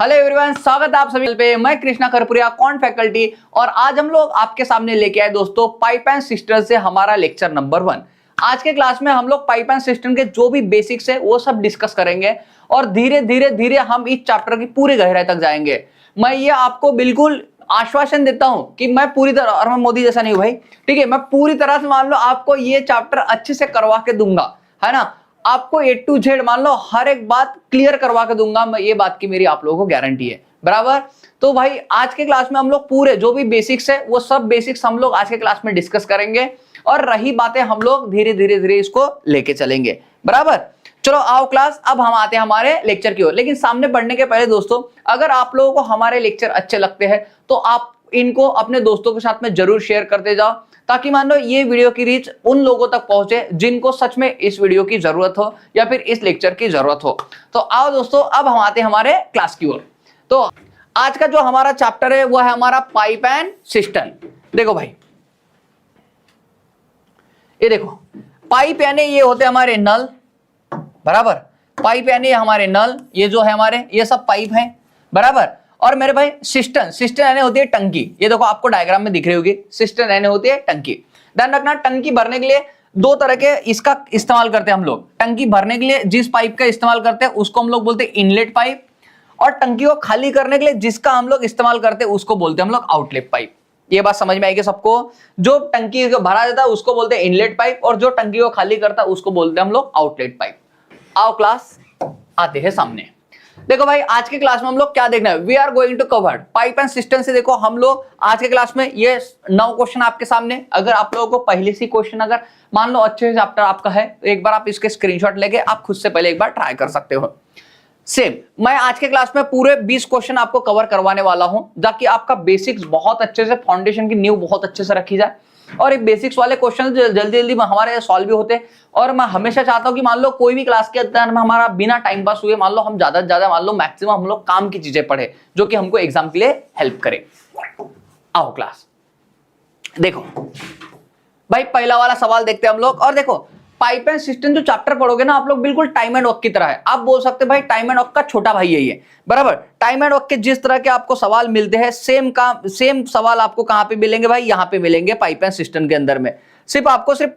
Hello everyone, स्वागत है आप सभी पे। मैं कृष्णा करपुरिया, कौन फैकल्टी, और आज हम लोग आपके सामने लेके आए दोस्तों पाइप एंड सिस्टम से हमारा लेक्चर नंबर 1। आज के क्लास में हम लोग पाइप एंड सिस्टम के जो भी बेसिक्स है वो सब डिस्कस करेंगे और धीरे धीरे हम इस चैप्टर की पूरी गहराई तक जाएंगे। मैं ये आपको बिल्कुल आश्वासन देता हूं कि मैं पूरी तरह, और मैं मोदी जैसा नहीं हूं भाई, ठीक है, मैं पूरी तरह से मान लो आपको ये चैप्टर अच्छे से करवा के दूंगा, है ना। आपको A to Z मान लो हर एक बात क्लियर करवा के दूंगा मैं, ये बात की मेरी आप लोगों को गारंटी है, बराबर। तो भाई आज के क्लास में हम लोग पूरे जो भी बेसिक्स है वो सब बेसिक्स हम लोग आज के क्लास में डिस्कस करेंगे और रही बातें हम लोग धीरे धीरे इसको लेके चलेंगे, बराबर। चलो आओ क्लास, अब हम आते हैं हमारे लेक्चर की ओर। लेकिन सामने बढ़ने के पहले दोस्तों, अगर आप लोगों को हमारे लेक्चर अच्छे लगते हैं तो आप इनको अपने दोस्तों के साथ में जरूर शेयर करते जाओ, ताकि मान लो ये वीडियो की रीच उन लोगों तक पहुंचे जिनको सच में इस वीडियो की जरूरत हो या फिर इस लेक्चर की जरूरत हो। तो आओ दोस्तों, अब हम आते हैं हमारे क्लास की ओर। तो आज का जो हमारा चैप्टर है वो है हमारा पाइप एंड सिस्टम। देखो भाई, ये देखो, पाइप यानी ये होते हमारे नल, बराबर। पाइप यानी हमारे नल, ये जो है हमारे ये सब पाइप हैं, बराबर। और मेरे भाई सिस्टम यानी होती है टंकी। ये देखो आपको डायग्राम में दिख रही होगी, सिस्टम यानी होती है टंकी। ध्यान रखना, टंकी भरने के लिए दो तरह के इसका इस्तेमाल करते हैं हम लोग। टंकी भरने के लिए जिस पाइप का इस्तेमाल करते हैं उसको हम लोग बोलते हैं इनलेट पाइप, और टंकी को खाली करने के लिए जिसका हम लोग इस्तेमाल करते हैं उसको बोलते हैं हम लोग आउटलेट पाइप। ये बात समझ में आएगी सबको? जो टंकी को भरा जाता है उसको बोलते हैं इनलेट पाइप, और जो टंकी को खाली करता है उसको बोलते हैं हम लोग आउटलेट पाइप। आओ क्लास आते हैं सामने। देखो भाई, आज के क्लास में हम लोग क्या देखना है, we are going to cover pipe and system से। देखो हम लोग आज के क्लास में ये 9 क्वेश्चन आपके सामने। अगर आप लोगों को पहले से क्वेश्चन अगर मान लो अच्छे से चैप्टर आपका है तो एक बार आप इसके स्क्रीनशॉट लेके आप खुद से पहले एक बार ट्राई कर सकते हो। सेम मैं आज के क्लास में पूरे 20 क्वेश्चन आपको कवर करवाने वाला हूं, ताकि आपका बेसिक्स बहुत अच्छे से, फाउंडेशन की नींव बहुत अच्छे से रखी जाए और ये बेसिक्स वाले क्वेश्चन जल्दी हमारे सॉल्व भी होते हैं। और मैं हमेशा चाहता हूं कि मान लो कोई भी क्लास के अंदर में हमारा बिना टाइम पास हुए मान लो हम ज्यादा से ज्यादा मान लो मैक्सिमम हम लोग काम की चीजें पढ़े जो कि हमको एग्जाम के लिए हेल्प करे। आओ क्लास देखो भाई, पहला वाला सवाल देखते हैं हम लोग। और देखो पाइप एंड सिस्टम जो चैप्टर पढ़ोगे ना आप लोग, बिल्कुल टाइम एंड वर्क की तरह है। आप बोल सकते हैं भाई टाइम एंड वर्क का छोटा भाई है ये, बराबर। टाइम एंड वर्क के जिस तरह के आपको सवाल मिलते हैं सेम सवाल आपको कहां पे मिलेंगे भाई, यहां पे मिलेंगे पाइप एंड सिस्टम के अंदर में। सिर्फ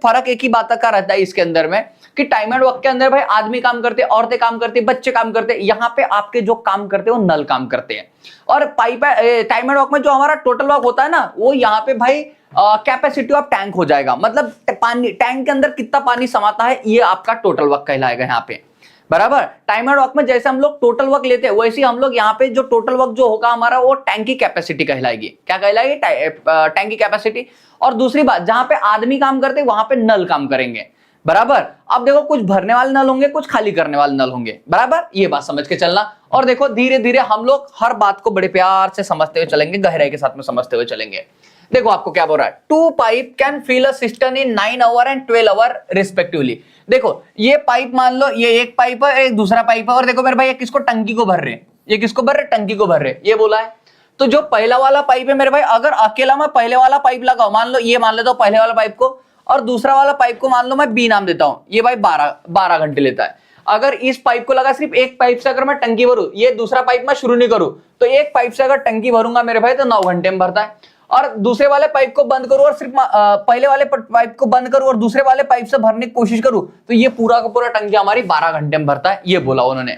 फर्क एक ही बात का रहता है इसके अंदर में कि टाइम एंड वर्क के अंदर भाई आदमी काम करते हैं, औरतें काम करती है, बच्चे काम करते हैं। यहाँ पे आपके जो काम करते हैं वो नल काम करते हैं। और टाइम एंड वर्क में जो हमारा टोटल वर्क होता है ना, वो यहाँ पे भाई कैपेसिटी ऑफ टैंक हो जाएगा। मतलब पानी, टैंक के अंदर कितना पानी समाता है, ये आपका टोटल वर्क कहलाएगा यहाँ पे, बराबर। टाइम एंड वर्क में जैसे हम लोग टोटल वर्क लेते हैं वैसे हम लोग यहाँ पे जो टोटल वर्क जो होगा हमारा वो टैंक की कैपेसिटी कहलाएगी। क्या कहलाएगी? टैंक की कैपेसिटी। और दूसरी बात, जहां पे आदमी काम करते हैं वहां पे नल काम करेंगे, बराबर। अब देखो कुछ भरने वाले नल होंगे, कुछ खाली करने वाले नल होंगे, बराबर। ये बात समझ के चलना। और देखो धीरे धीरे हम लोग हर बात को बड़े प्यार से समझते हुए चलेंगे, गहराई के साथ में समझते हुए चलेंगे। देखो आपको क्या बोल रहा है, 2 pipe can fill a system in 9 hour and 12 hour respectively. देखो ये पाइप मान लो ये एक पाइप है, एक दूसरा पाइप है, और देखो मेरे भाई ये किसको, टंकी को भर रहे हैं। ये किसको भर रहे? टंकी को भर रहे हैं, ये बोला है। तो जो पहला वाला पाइप है मेरे भाई, अगर अकेला मैं पहले वाला पाइप लगाऊं, मान लो ये मान लेता हूं पहले वाला पाइप को, और दूसरा वाला पाइप को मान लो मैं बी नाम देता हूं, ये भाई 12 घंटे लेता है। अगर इस पाइप को लगा सिर्फ एक पाइप से अगर मैं टंकी भरूं, ये दूसरा पाइप मैं शुरू नहीं करूं, तो एक पाइप से अगर टंकी भरूंगा मेरे भाई तो 9 घंटे में भरता है। और दूसरे वाले पाइप को बंद करूं और सिर्फ पहले वाले पाइप को बंद करूं और दूसरे वाले पाइप से भरने की कोशिश करूं तो ये पूरा का पूरा टंकी हमारी 12 घंटे में भरता है, ये बोला उन्होंने।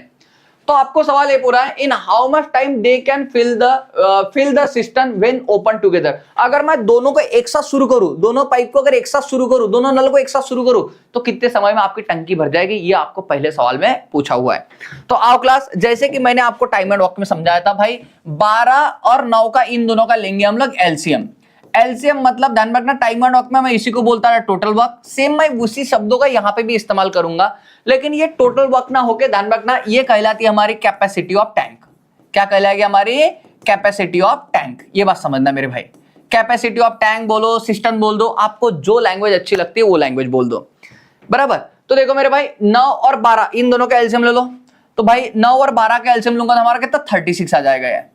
तो आपको सवाल ये पूरा है, in how much time they can fill the system when open together. अगर मैं दोनों को एक साथ शुरू करूं, दोनों पाइप को अगर एक साथ शुरू करूं, दोनों नल को एक साथ शुरू करूं, तो कितने समय में आपकी टंकी भर जाएगी, ये आपको पहले सवाल में पूछा हुआ है। तो आओ क्लास, जैसे कि मैंने आपको टाइम एंड वर्क में समझाया था भाई, 12 और 9 का इन दोनों का लेंगे हम लोग एलसीएम। एलसीएम मतलब ध्यान रखना, टाइम एंड वर्क में मैं इसी को बोलता था टोटल वर्क। सेम मैं उसी शब्दों का यहाँ पे भी इस्तेमाल करूंगा, लेकिन ये टोटल वर्क ना होके ध्यान रखना ये कहलाती है हमारी कैपेसिटी ऑफ टैंक। क्या कहलाएगी? हमारी कैपेसिटी ऑफ टैंक। ये बात समझना मेरे भाई, कैपेसिटी ऑफ टैंक बोलो, सिस्टम बोल दो, आपको जो लैंग्वेज अच्छी लगती है वो लैंग्वेज बोल दो, बराबर। तो देखो मेरे भाई 9 और 12 इन दोनों का एलसीएम ले लो, तो भाई 9 और 12 का एलसीएम लूंगा तो हमारा कितना 36 आ जाएगा यार,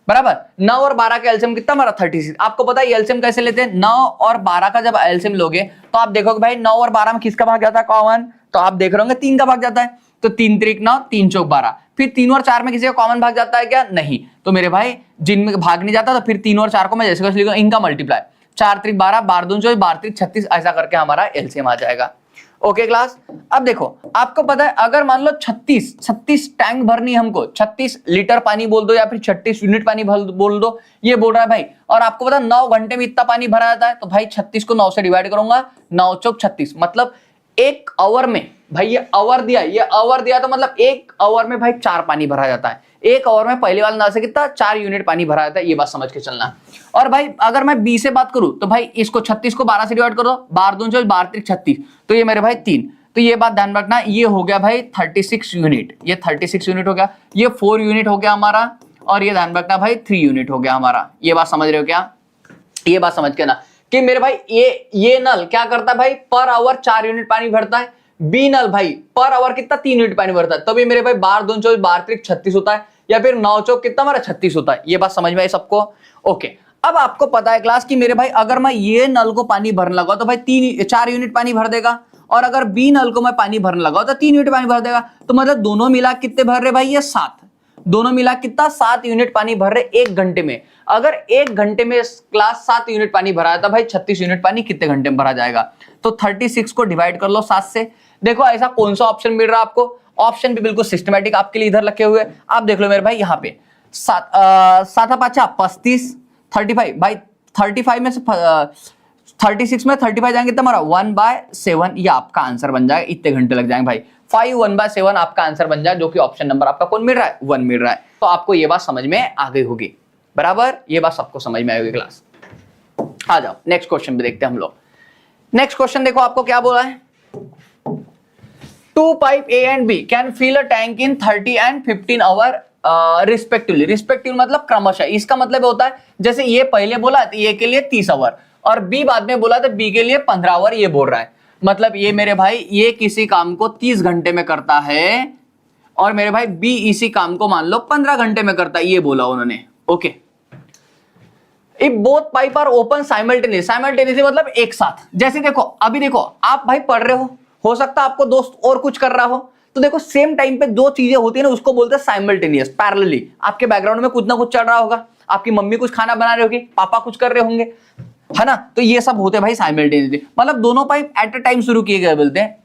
बराबर। 9 और 12 का एलसीएम कितना हमारा 36। आपको पता है एलसीएम कैसे लेते हैं? 9 और 12 का जब एलसीएम लोगे तो आप देखोगे भाई 9 और 12 में किसका भाग जाता है कॉमन, तो आप देख रहे होंगे 3 का भाग जाता है। तो 3 त्रिक 9, 3 चौक 12, फिर 3 और 4 में किसी का कॉमन भाग जाता है क्या? नहीं। तो मेरे भाई जिनमें भाग नहीं जाता तो फिर 3 और 4 को मैं जैसे कैसे लिखूंगा, इनका मल्टीप्लाई, 4 त्रिक 12, 12 दूनी 24, 12 त्रिक 36, ऐसा करके हमारा एलसीएम आ जाएगा। ओके क्लास, अब देखो आपको पता है अगर मान लो 36 टैंक भरनी हमको, 36 लीटर पानी बोल दो या फिर 36 यूनिट पानी बोल दो, ये बोल रहा है भाई, और आपको पता 9 घंटे में इतना पानी भरा जाता है, तो भाई 36 को 9 से डिवाइड करूंगा, 9 चौक 36, मतलब 1 आवर में, भाई ये आवर दिया तो मतलब 1 आवर में भाई 4 पानी भरा जाता है। 1 आवर में पहले वाले नल से कितना 4 यूनिट पानी भरा जाता है, ये बात समझ के चलना। और भाई अगर मैं 20 से बात करूं तो भाई इसको 36 को 12 से डिवाइड कर दो, 12 दूनी 24, 12 त्रिक 36, तो ये मेरे भाई 3, तो ये बात ध्यान रखना, ये हो गया भाई 36 यूनिट, ये 36 यूनिट हो गया, ये 4 यूनिट हो गया हमारा, और ये ध्यान रखना भाई 3 यूनिट हो गया हमारा। ये बात समझ रहे हो क्या? ये बात समझ के ना कि मेरे भाई ये नल क्या करता है भाई, पर आवर 4 यूनिट पानी भरता है, बी नल भाई पर आवर कितना 3 यूनिट पानी भरता है, तभी मेरे भाई 12 दूनी 24, 12 त्रिक 36 होता है, या फिर 9 चौक कितना हमारा 36 होता है। ये बात समझ में आई सबको? ओके, अब आपको पता है क्लास कि मेरे भाई अगर मैं ये नल को पानी भरने लगा तो भाई 4 यूनिट पानी भर देगा, और अगर बी नल को मैं पानी भरने लगा तो 3 यूनिट पानी भर देगा, तो मतलब दोनों मिला कितने भर रहे भाई, ये 7, दोनों मिला कितना 7 यूनिट पानी भर रहे 1 घंटे में। अगर 1 घंटे में क्लास 7 यूनिट पानी भरा था भाई, 36 यूनिट पानी कितने घंटे में भरा जाएगा? तो 36 को डिवाइड कर लो 7 से। देखो ऐसा कौन सा ऑप्शन मिल रहा है आपको, ऑप्शन भी बिल्कुल सिस्टमैटिक आपके लिए इधर रखे हुए, आप देख लो मेरे भाई यहाँ पे 7 5 35, 35 भाई 35 में से 36 में 35 जाएंगे तो हमारा 1/7, ये आपका आंसर बन जाएगा, इतने घंटे लग जाएंगे भाई, 5 1/7 आपका आंसर बन जाए, जो कि ऑप्शन नंबर आपका कौन मिल रहा है, 1 मिल रहा है। तो आपको ये बात समझ में आ गई होगी, बराबर, ये बात सबको समझ में आई होगी क्लास। आ जाओ नेक्स्ट क्वेश्चन भी देखते हैं हम लोग। नेक्स्ट क्वेश्चन देखो आपको क्या बोला है, 2 pipe A and B can fill a tank in 30 and 15 hour respectively. Respective मतलब क्रमशः, इसका मतलब होता है जैसे ये पहले बोला तो ए के लिए 30 आवर और बी बाद में बोला तो बी के लिए 15 आवर, ये बोल रहा है। मतलब ये मेरे भाई ये किसी काम को 30 घंटे में करता है और मेरे भाई बी इसी काम को मान लो 15 घंटे में करता है, ये बोला उन्होंने। Okay, if both pipe are open simultaneously मतलब एक साथ। जैसे देखो अभी देखो आप भाई पढ़ रहे हो सकता है आपको दोस्त और कुछ कर रहा हो, तो देखो सेम टाइम पे दो चीजें होती है ना, उसको बोलते हैं साइमल्टेनियस, पैरेलली। आपके बैकग्राउंड में कुछ ना कुछ चल रहा होगा, आपकी मम्मी कुछ खाना बना रही होगी, पापा कुछ कर रहे होंगे, है ना, तो ये सब होते हैं भाई साइमल्टेनियसली, मतलब दोनों पाइप एट अ टाइम शुरू किए गए बोलते हैं।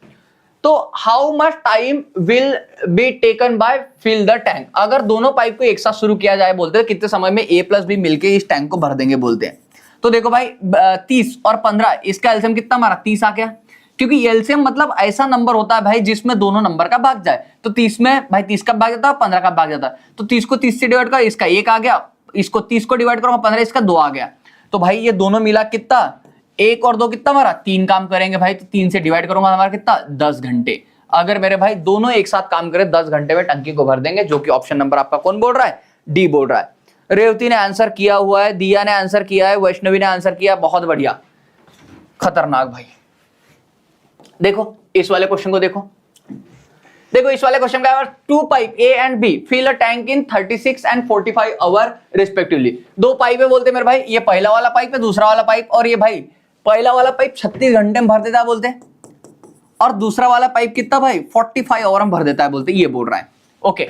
तो how much time will be taken by fill the tank, अगर दोनों पाइप को एक साथ शुरू किया जाए बोलते हैं कितने समय में A प्लस बी मिलके इस टैंक को भर देंगे बोलते हैं। तो देखो भाई 30 और 15, इसका एलसीएम कितना हमारा 30 आ गया, क्योंकि एलसीएम मतलब ऐसा नंबर होता है भाई जिसमें दोनों नंबर का भाग जाए। तो 30 में भाई 30 का भाग जाता है, 15 का भाग जाता है, तो 30 को 30 से डिवाइड कर, इसका 1 आ गया, इसको 30 को डिवाइड करो 15, इसका 2 आ गया। तो भाई ये दोनों मिला कितना, 1 और 2 कितना हमारा 3 काम करेंगे भाई, तो 3 से डिवाइड करूंगा हमारा कितना 10 घंटे। अगर मेरे भाई दोनों एक साथ काम करें 10 घंटे में टंकी को भर देंगे, जो कि ऑप्शन नंबर आपका कौन बोल रहा है, डी बोल रहा है। रेवती ने आंसर किया हुआ है, दिया ने आंसर किया है, वैष्णवी ने आंसर किया, बहुत बढ़िया, खतरनाक भाई। देखो इस वाले क्वेश्चन को देखो, देखो इस वाले क्वेश्चन का 2 pipe A and B fill a tank in 36 and 45 hour respectively. दो पाइप है बोलते मेरे भाई, ये पहला वाला पाइप है, दूसरा वाला पाइप, और ये भाई पहला वाला पाइप 36 घंटे में भर देता है बोलते, और दूसरा वाला पाइप कितना भाई 45 आवर में भर देता है बोलते, ये बोल रहा है। Okay,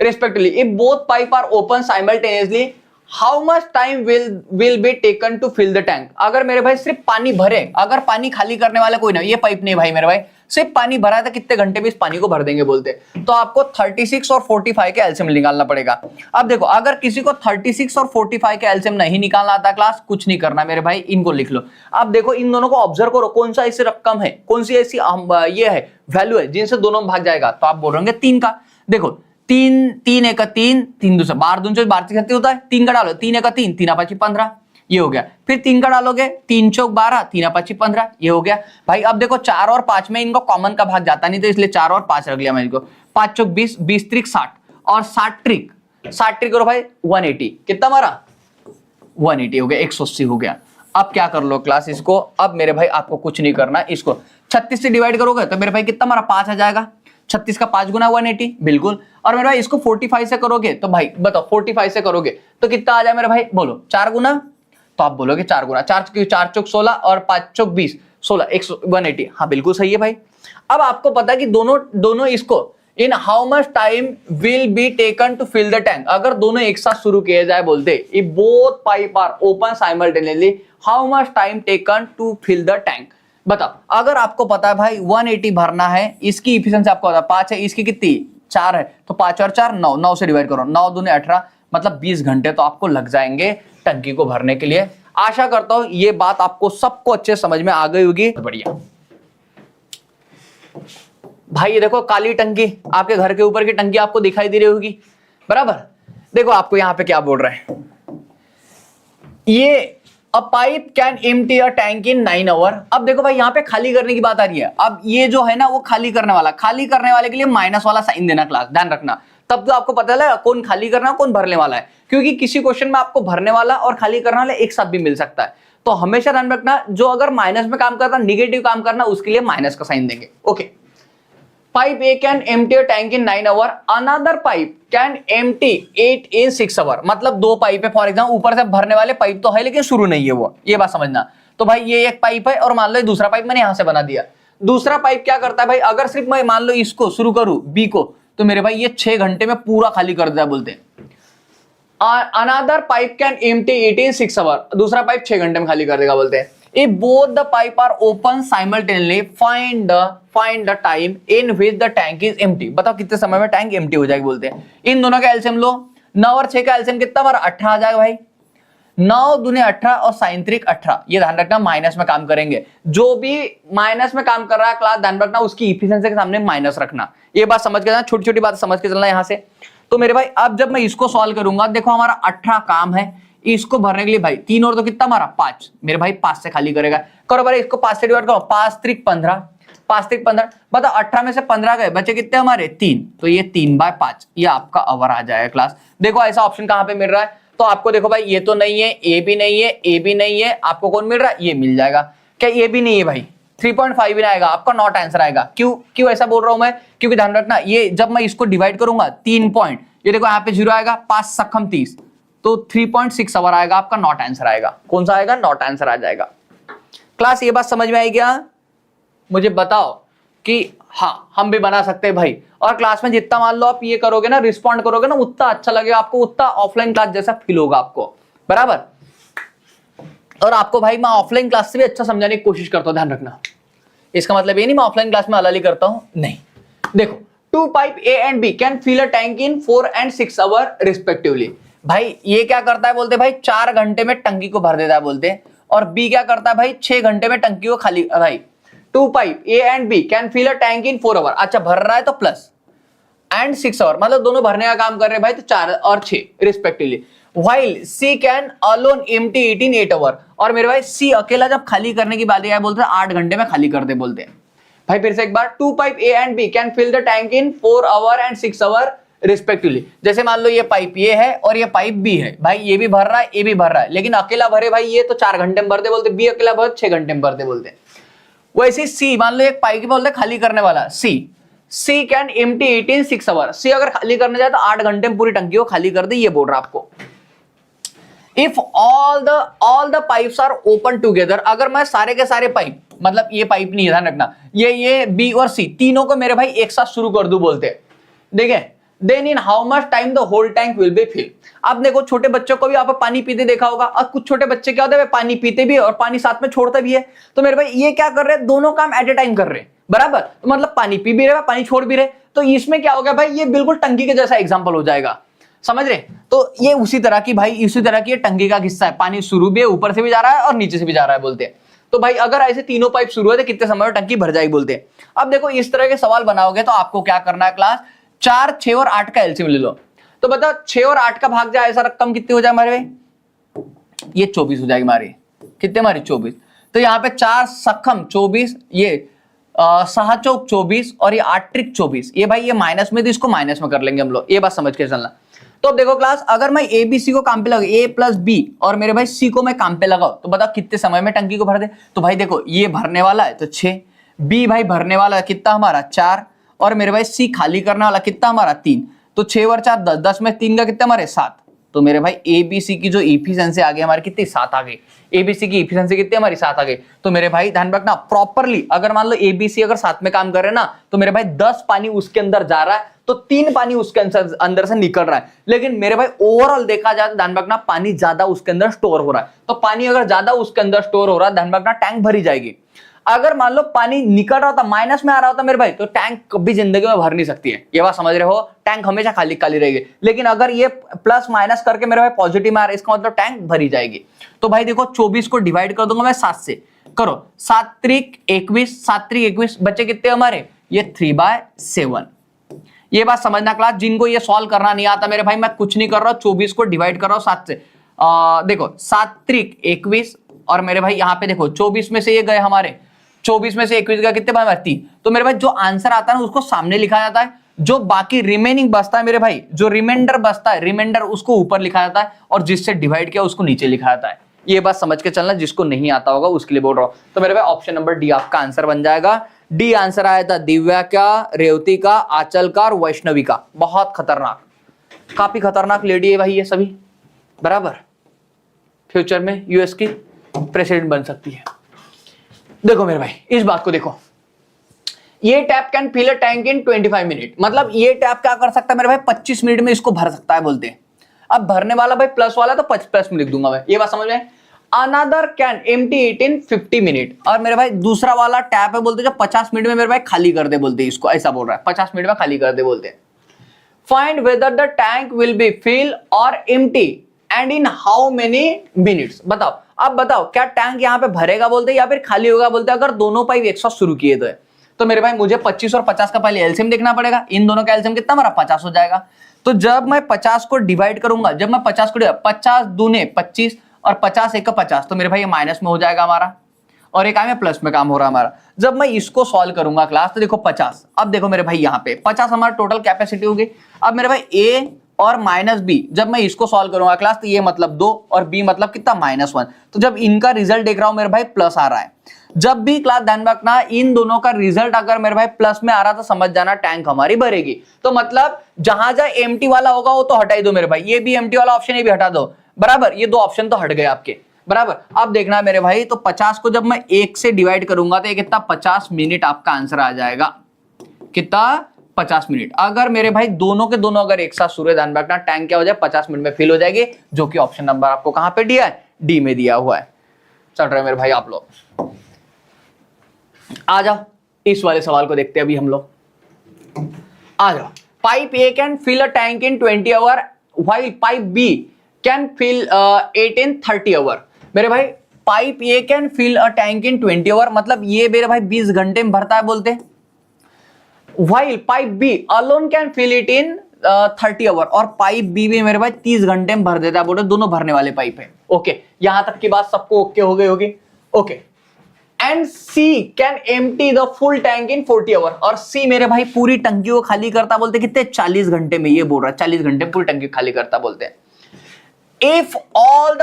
respectively if both pipe are open simultaneously how much time will be taken to fill the tank. अगर मेरे भाई सिर्फ पानी भरे, अगर पानी खाली करने वाला कोई ना, ये पाइप नहीं भाई मेरे भाई, सिर्फ पानी भरा है तो कितने घंटे में इस पानी को भर देंगे बोलते, तो आपको 36 और 45 के एलसीएम निकालना पड़ेगा। अब देखो अगर किसी को 36 और 45 के एलसीएम नहीं निकालना आता क्लास, कुछ नहीं करना मेरे भाई, इनको लिख लो। अब देखो इन दोनों को ऑब्जर्व करो, कौन सा ऐसी रकम है, कौन सी ऐसी ये है वैल्यू है जिनसे दोनों में भाग जाएगा, तो आप बोल रहे 3 का। देखो 3 1 3 3 2 12 2 12 36 होता है, 3 का डालो, 3 1 3 3 5 15, ये हो गया। फिर 3 का डालोगे 3 चौक 12 3 5 15, ये हो गया भाई। अब देखो 4 और 5 में इनको कॉमन का भाग जाता नहीं, तो इसलिए 4 और 5 रख लिया मैं इनको। 5 चौक 20 20 त्रिक 60 और 60 ट्रिक करो भाई 180, कितना हमारा 180 हो गया, 180 हो गया। अब क्या कर लो क्लास इसको, अब मेरे भाई आपको कुछ नहीं करना, इसको 36 से डिवाइड करोगे तो मेरे भाई कितना हमारा 5 आ जाएगा, 36 का 5 गुना 180 बिल्कुल। और मेरे भाई इसको 45 से करोगे तो भाई बताओ 45 से करोगे तो कितना आ जाए मेरे भाई, बोलो 4 गुना, तो आप बोलोगे 4 गुना, 4 चौक 16 और 5 चौक 20 16 180, हाँ बिल्कुल सही है भाई। अब आपको पता है कि दोनों इसको in how much time will be taken to fill the tank, अगर दोनों एक साथ शुरू किए जाए बोलते if both pipe are open simultaneously how much time taken to fill the tank. बताओ अगर आपको पता है भाई 180 भरना है, इसकी इफिशिएंसी आपको पता है 5 है, इसकी कितनी 4 है, तो 5 और 4 9, 9 से डिवाइड करो, 9 दूने 18, मतलब 20 घंटे तो आपको लग जाएंगे टंकी को भरने के लिए। आशा करता हूं ये बात आपको सबको अच्छे समझ में आ गई होगी। बढ़िया भाई, ये देखो काली टंकी, आपके घर के ऊपर की टंकी आपको दिखाई दे रही होगी, बराबर। देखो आपको यहां पे क्या बोल रहे हैं, ये a pipe can empty a tank in 9 hour. अब देखो भाई यहां पे खाली करने की बात आ रही है। अब ये जो है ना वो खाली करने वाले के लिए माइनस वाला साइन देना क्लास, ध्यान रखना, तब तो आपको पता चलेगा कौन खाली करना कौन भरने वाला है, क्योंकि किसी क्वेश्चन में आपको भरने वाला और खाली करने वाला एक साथ भी मिल सकता है। तो हमेशा ध्यान रखना, जो अगर माइनस में काम करता निगेटिव काम करना उसके लिए माइनस का साइन देंगे। Okay, pipe A can empty a tank in 9 hour, another pipe can empty 8 in 6 hour। मतलब दो पाइप है, फॉर एग्जाम्पल ऊपर से भरने वाले पाइप तो है लेकिन शुरू नहीं है वो, ये बात समझना। तो भाई ये एक पाइप है और मान लो दूसरा पाइप मैंने यहां से बना दिया। दूसरा पाइप क्या करता है भाई, अगर सिर्फ मैं मान लो इसको शुरू करूं B को, तो मेरे भाई ये 6 घंटे में पूरा खाली कर देता बोलते हैं। Another pipe can empty 8 in 6 hour, दूसरा पाइप 6 घंटे में खाली कर देगा बोलते हैं। If both the pipe are open simultaneously, find the time in which the tank is empty। बताओ कितने समय में टैंक एम्प्टी हो जाएगी बोलते हैं। इन दोनों का एलसीएम लो, 9 और 6 का एलसीएम कितना हमारा 18 आ जाएगा भाई, 9 दूने 18 और साइन त्रिक 18। ये ध्यान रखना माइनस में काम करेंगे, जो भी माइनस में काम कर रहा है क्लास ध्यान रखना उसकी इफिशिएंसी के सामने माइनस रखना। ये बात समझ के चलना, छोटी छोटी बात समझ के चलना यहां से। तो मेरे भाई अब जब मैं इसको सॉल्व करूंगा, देखो हमारा 18 काम है, इसको भरने के लिए भाई 3 और तो कितना हमारा 5, मेरे भाई 5 से खाली करेगा। करो भाई इसको 5 से डिवाइड करो, 5 त्रिक 15, 5 त्रिक 15, बताओ 18 में से 15 गए, बचे कितने हमारे 3, तो ये 3/5 ये आपका आवर आ जाएगा क्लास। देखो ऐसा ऑप्शन कहां पे मिल रहा है, तो आपको देखो भाई ये तो नहीं है, ए भी नहीं है, ए भी नहीं है, आपको कौन मिल रहा है, ये मिल जाएगा। क्या ये भी नहीं है भाई, 3.5 भी आएगा, आपका नॉट आंसर आएगा। क्यों ऐसा बोल रहा हूं मैं, क्योंकि ध्यान रखना ये जब मैं इसको डिवाइड करूंगा 3 पॉइंट, ये देखो यहाँ पे 0 आएगा, 5 सखम 30, तो 3.6 आवर आएगा, आपका नॉट आंसर आएगा। कौन सा आएगा, नॉट आंसर आ जाएगा। क्लास ये बात समझ में आई क्या, मुझे बताओ कि हाँ हम भी बना सकते हैं भाई। और क्लास में जितना मान लो आप ये करोगे ना, रिस्पॉन्ड करोगे ना, उतना अच्छा लगेगा आपको, उतना ऑफलाइन क्लास जैसा फील होगा आपको, बराबर। और आपको भाई मैं ऑफलाइन क्लास से भी अच्छा समझाने की कोशिश करता हूं, ध्यान रखना। इसका मतलब ये नहीं मैं ऑफलाइन क्लास में हलाली करता हूं, नहीं। देखो 2 pipe A and B can fill a tank in 4 and 6 hour respectively. भाई ये क्या करता है बोलते भाई 4 घंटे में टंकी को भर देता है बोलते, और बी क्या करता है भाई 6 घंटे में टंकी को खाली। भाई 2 pipe A and B can fill a tank in 4 hour, अच्छा भर रहा है तो प्लस एंड 6 hour, मतलब दोनों भरने का काम कर रहे हैं भाई, तो 4 और 6 respectively. While C can alone empty it in 8 hour, और मेरे भाई C अकेला जब खाली करने की बात है बोलते हैं 8 घंटे में खाली कर दे बोलते हैं। भाई फिर से एक बार, 2 pipe A and B can fill the tank in 4 hour and 6 hour respectively. जैसे मान लो ये पाइप ये है और ये पाइप बी है, भाई ये भी भर रहा है ये भी भर रहा है, लेकिन अकेला भरे भाई ये तो 4 घंटे में भर दे बोलते, बी अकेला भर 6 घंटे में भर दे बोलते। वैसे सी मान लो एक पाइप बोलते खाली करने वाला सी कैन एम्प्टी 8 in 6 hour। सी अगर खाली करने जाए तो 8 घंटे में पूरी टंकी को खाली कर दे, ये बोल रहा आपको। If all the pipes are open together, अगर मैं सारे के सारे पाइप, मतलब ये पाइप नहीं है ध्यान रखना, ये बी और सी तीनों को मेरे भाई एक साथ शुरू कर दूं बोलते, देखें then in how much time the whole tank will be fill. अब देखो छोटे बच्चों को भी आप पानी पीते देखा होगा, और कुछ छोटे बच्चे क्या होते हैं पानी पीते भी है और पानी साथ में छोड़ते भी है। तो मेरे भाई ये क्या कर रहे हैं, दोनों काम एट ए टाइम कर रहे हैं, बराबर। तो मतलब पानी पी भी रहे पानी छोड़ भी रहे, तो इसमें क्या हो गया भाई, ये बिल्कुल टंकी के जैसा एग्जाम्पल हो जाएगा, समझ रहे। तो ये उसी तरह की भाई, इसी तरह की टंकी का हिस्सा है, पानी शुरू भी है, ऊपर से भी जा रहा है और नीचे से भी जा रहा है बोलते हैं। तो भाई अगर ऐसे तीनों पाइप शुरू है तो कितने समय में टंकी भर जाएगी बोलते हैं। अब देखो इस तरह के सवाल बनाओगे तो आपको क्या करना है क्लास, 4, 6 और 8 का एलसीएम ले लो। तो बताओ 6 और 8 का भाग जाए, ऐसा रकम कितनी हो जाए हमारे, ये 24 हो जाएगी हमारी, कितने हमारी 24। तो यहाँ पे 4 सखम 24, ये 6 चौक 24 और ये 8 त्रिक 24, ये भाई ये माइनस में, तो इसको माइनस में कर लेंगे हम लोग, ये बात समझ के चलना। तो अब देखो क्लास, अगर मैं ए बी सी को काम पे लगाऊं, ए प्लस बी और मेरे भाई सी को मैं काम पे लगाऊं, तो बताओ कितने समय में टंकी को भर दे। तो भाई देखो ये भरने वाला है तो 6, बी भाई भरने वाला है कितना हमारा 4, और मेरे भाई सी खाली करने वाला कितना हमारा 3, तो 6 और 4 10, 10 में 3 का कितना हमारे 7, तो मेरे भाई एबीसी की जो इफिशिएंसी आ गई हमारी कितनी 7 आ गई। एबीसी की इफिशिएंसी कितनी हमारी 7 आ गई। तो मेरे भाई ध्यान रखना प्रॉपरली, अगर मान लो एबीसी अगर साथ में काम कर रहे हैं ना, तो मेरे भाई 10 पानी उसके अंदर जा रहा है तो 3 पानी उसके अंदर से निकल रहा है। लेकिन मेरे भाई ओवरऑल देखा जाए तो ध्यान रखना पानी ज्यादा उसके अंदर स्टोर हो रहा है। तो पानी अगर ज्यादा उसके अंदर स्टोर हो रहा है, ध्यान रखना टैंक भरी जाएगी। अगर मान लो पानी निकल रहा होता, माइनस में आ रहा होता मेरे भाई, तो टैंक कभी जिंदगी में भर नहीं सकती है। ये बात समझ रहे हो, टैंक हमेशा खाली खाली रहेगी। लेकिन अगर ये प्लस माइनस करके मेरे भाई पॉजिटिव में आ रहा है, इसका मतलब टैंक भरी जाएगी। तो भाई देखो 24 को डिवाइड कर दूंगा मैं 7 से, करो 7 त्रिक 21, 7 त्रिक 21, बच्चे कितने हमारे, ये 3/7। ये बात समझना क्लास, जिनको ये सॉल्व करना नहीं आता मेरे भाई, मैं कुछ नहीं कर रहा हूं, 24 को डिवाइड कर रहा हूं 7 से। देखो 7 त्रिक 21 और मेरे भाई यहाँ पे देखो 24 में से ये गए हमारे, 24 में से 21 का कितने भाई 3। तो मेरे भाई जो आंसर आता है ना उसको सामने लिखा जाता है, जो बाकी रिमेनिंग बचता है मेरे भाई, जो रिमाइंडर बचता है, रिमाइंडर उसको ऊपर लिखा जाता है और जिससे डिवाइड किया उसको नीचे लिखा जाता है। ये बात समझ के चलना, जिसको नहीं आता होगा उसके लिए बोल रहा हूं। तो मेरे भाई ऑप्शन नंबर डी आपका आंसर बन जाएगा। डी आंसर आया था दिव्या का, रेवती का, आंचल का और वैष्णवी का। बहुत खतरनाक, काफी खतरनाक लेडी है भाई ये सभी, बराबर फ्यूचर में यूएस की प्रेसिडेंट बन सकती है। देखो मेरे भाई इस बात को देखो, ये tap can fill a tank in 25 minute, मतलब ये टैप क्या कर सकता है मेरे भाई 25 मिनट में इसको भर सकता है बोलते हैं। अब भरने वाला भाई प्लस वाला तो प्लस में लिख दूंगा मैं, ये बात समझ में। Another can empty it in 50 minute, और मेरे भाई दूसरा वाला टैप है बोलते हैं जो 50 मिनट में मेरे भाई खाली कर दे बोलते हैं, इसको ऐसा बोल रहा है 50 मिनट में खाली कर दे बोलते हैं। Find whether the tank will be fill और empty and in how many minutes. बताओ, अब बताओ क्या टैंक यहाँ पे भरेगा बोलते हैं या फिर खाली होगा बोलते हैं, अगर दोनों पाइप एक साथ शुरू किए तो मेरे भाई मुझे 25 और 50 का पहले एलसीएम देखना पड़ेगा। इन दोनों का एलसीएम कितना हमारा 50 हो जाएगा। तो जब मैं 50 को डिवाइड करूंगा, जब मैं 50 को 50 दूने 25 और 50 एक का 50, तो मेरे भाई ये माइनस में हो जाएगा हमारा, और एक में प्लस में काम हो रहा है हमारा। जब मैं इसको सॉल्व करूंगा क्लास तो देखो 50, अब देखो मेरे भाई यहाँ पे 50 हमारा टोटल कैपेसिटी होगी। अब मेरे भाई ए और माइनस बी, जब मैं इसको सॉल्व करूंगा क्लास तो ये मतलब 2 और बी मतलब कितना -1। तो जब इनका रिजल्ट देख रहा हूं मेरे भाई प्लस आ रहा है, जब भी क्लास ध्यान रखना इन दोनों का रिजल्ट अगर मेरे भाई प्लस में आ रहा तो समझ जाना टैंक हमारी भरेगी। तो मतलब जहां जहां एम्प्टी वाला होगा वो तो हटा ही दो मेरे भाई, ये भी एम्प्टी वाला ऑप्शन ये भी हटा दो, बराबर। ये 2 ऑप्शन तो हट गए आपके, बराबर। अब देखना मेरे भाई, तो 50 को जब मैं 1 से डिवाइड करूंगा तो ये कितना 50 मिनट आपका आंसर आ जाएगा, कितना 50 मिनट। अगर मेरे भाई दोनों के दोनों अगर एक साथ सूर्य ध्यान रखना टैंक क्या हो जाए 50 मिनट में फिल हो जाएगी, जो कि ऑप्शन नंबर आपको कहां पे दिया है, डी में दिया हुआ है। चल रहे मेरे भाई आप लोग आ जाओ, इस वाले सवाल को देखते हैं अभी हम लोग, आ जाओ। Pipe A can fill a tank in 20 hour while pipe B can fill it in 30 hour. मेरे भाई pipe A can fill a tank in 20 hour, मतलब ये मेरे भाई 20 घंटे में भरता है बोलते हैं। While pipe B alone can fill it in 30 hour, और पाइप बी भी मेरे भाई 30 घंटे में भर देता है बोले, दोनों भरने वाले पाइप है। ओके, यहां तक की बात सबको ओके हो गई होगी। Okay, and C can empty the full tank in 40 hour, और सी मेरे भाई पूरी टंकी को खाली करता बोलते कितने 40 घंटे में, ये बोल रहा है 40 घंटे पूरी टंकी खाली करता बोलते हैं। If all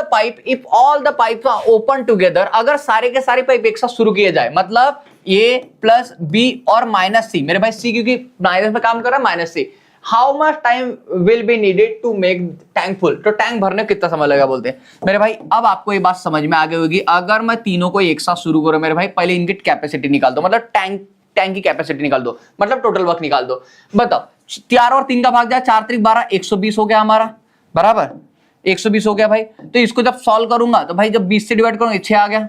the pipes are open together, अगर सारे के सारे पाइप एक साथ शुरू किए जाए, मतलब ए प्लस बी और माइनस सी, मेरे भाई सी क्योंकि माइनस में काम कर रहा है minus C, how much time will be needed to make tank full, तो टैंक भरने कितना समय लगेगा बोलते हैं। मेरे भाई अब आपको ये बात समझ में आ गई होगी, अगर मैं तीनों को एक साथ शुरू करूं मेरे भाई, पहले इनकी कैपेसिटी निकाल दो, मतलब टैंक की कैपेसिटी निकाल दो, मतलब टोटल वर्क निकाल दो। बताओ 4 और 3 का भाग जाए, 4 त्रिक 12, 120 हो गया हमारा, बराबर 120 हो गया भाई। तो इसको जब सॉल्व करूंगा तो भाई जब 20 से डिवाइड करूंगा 6 आ गया,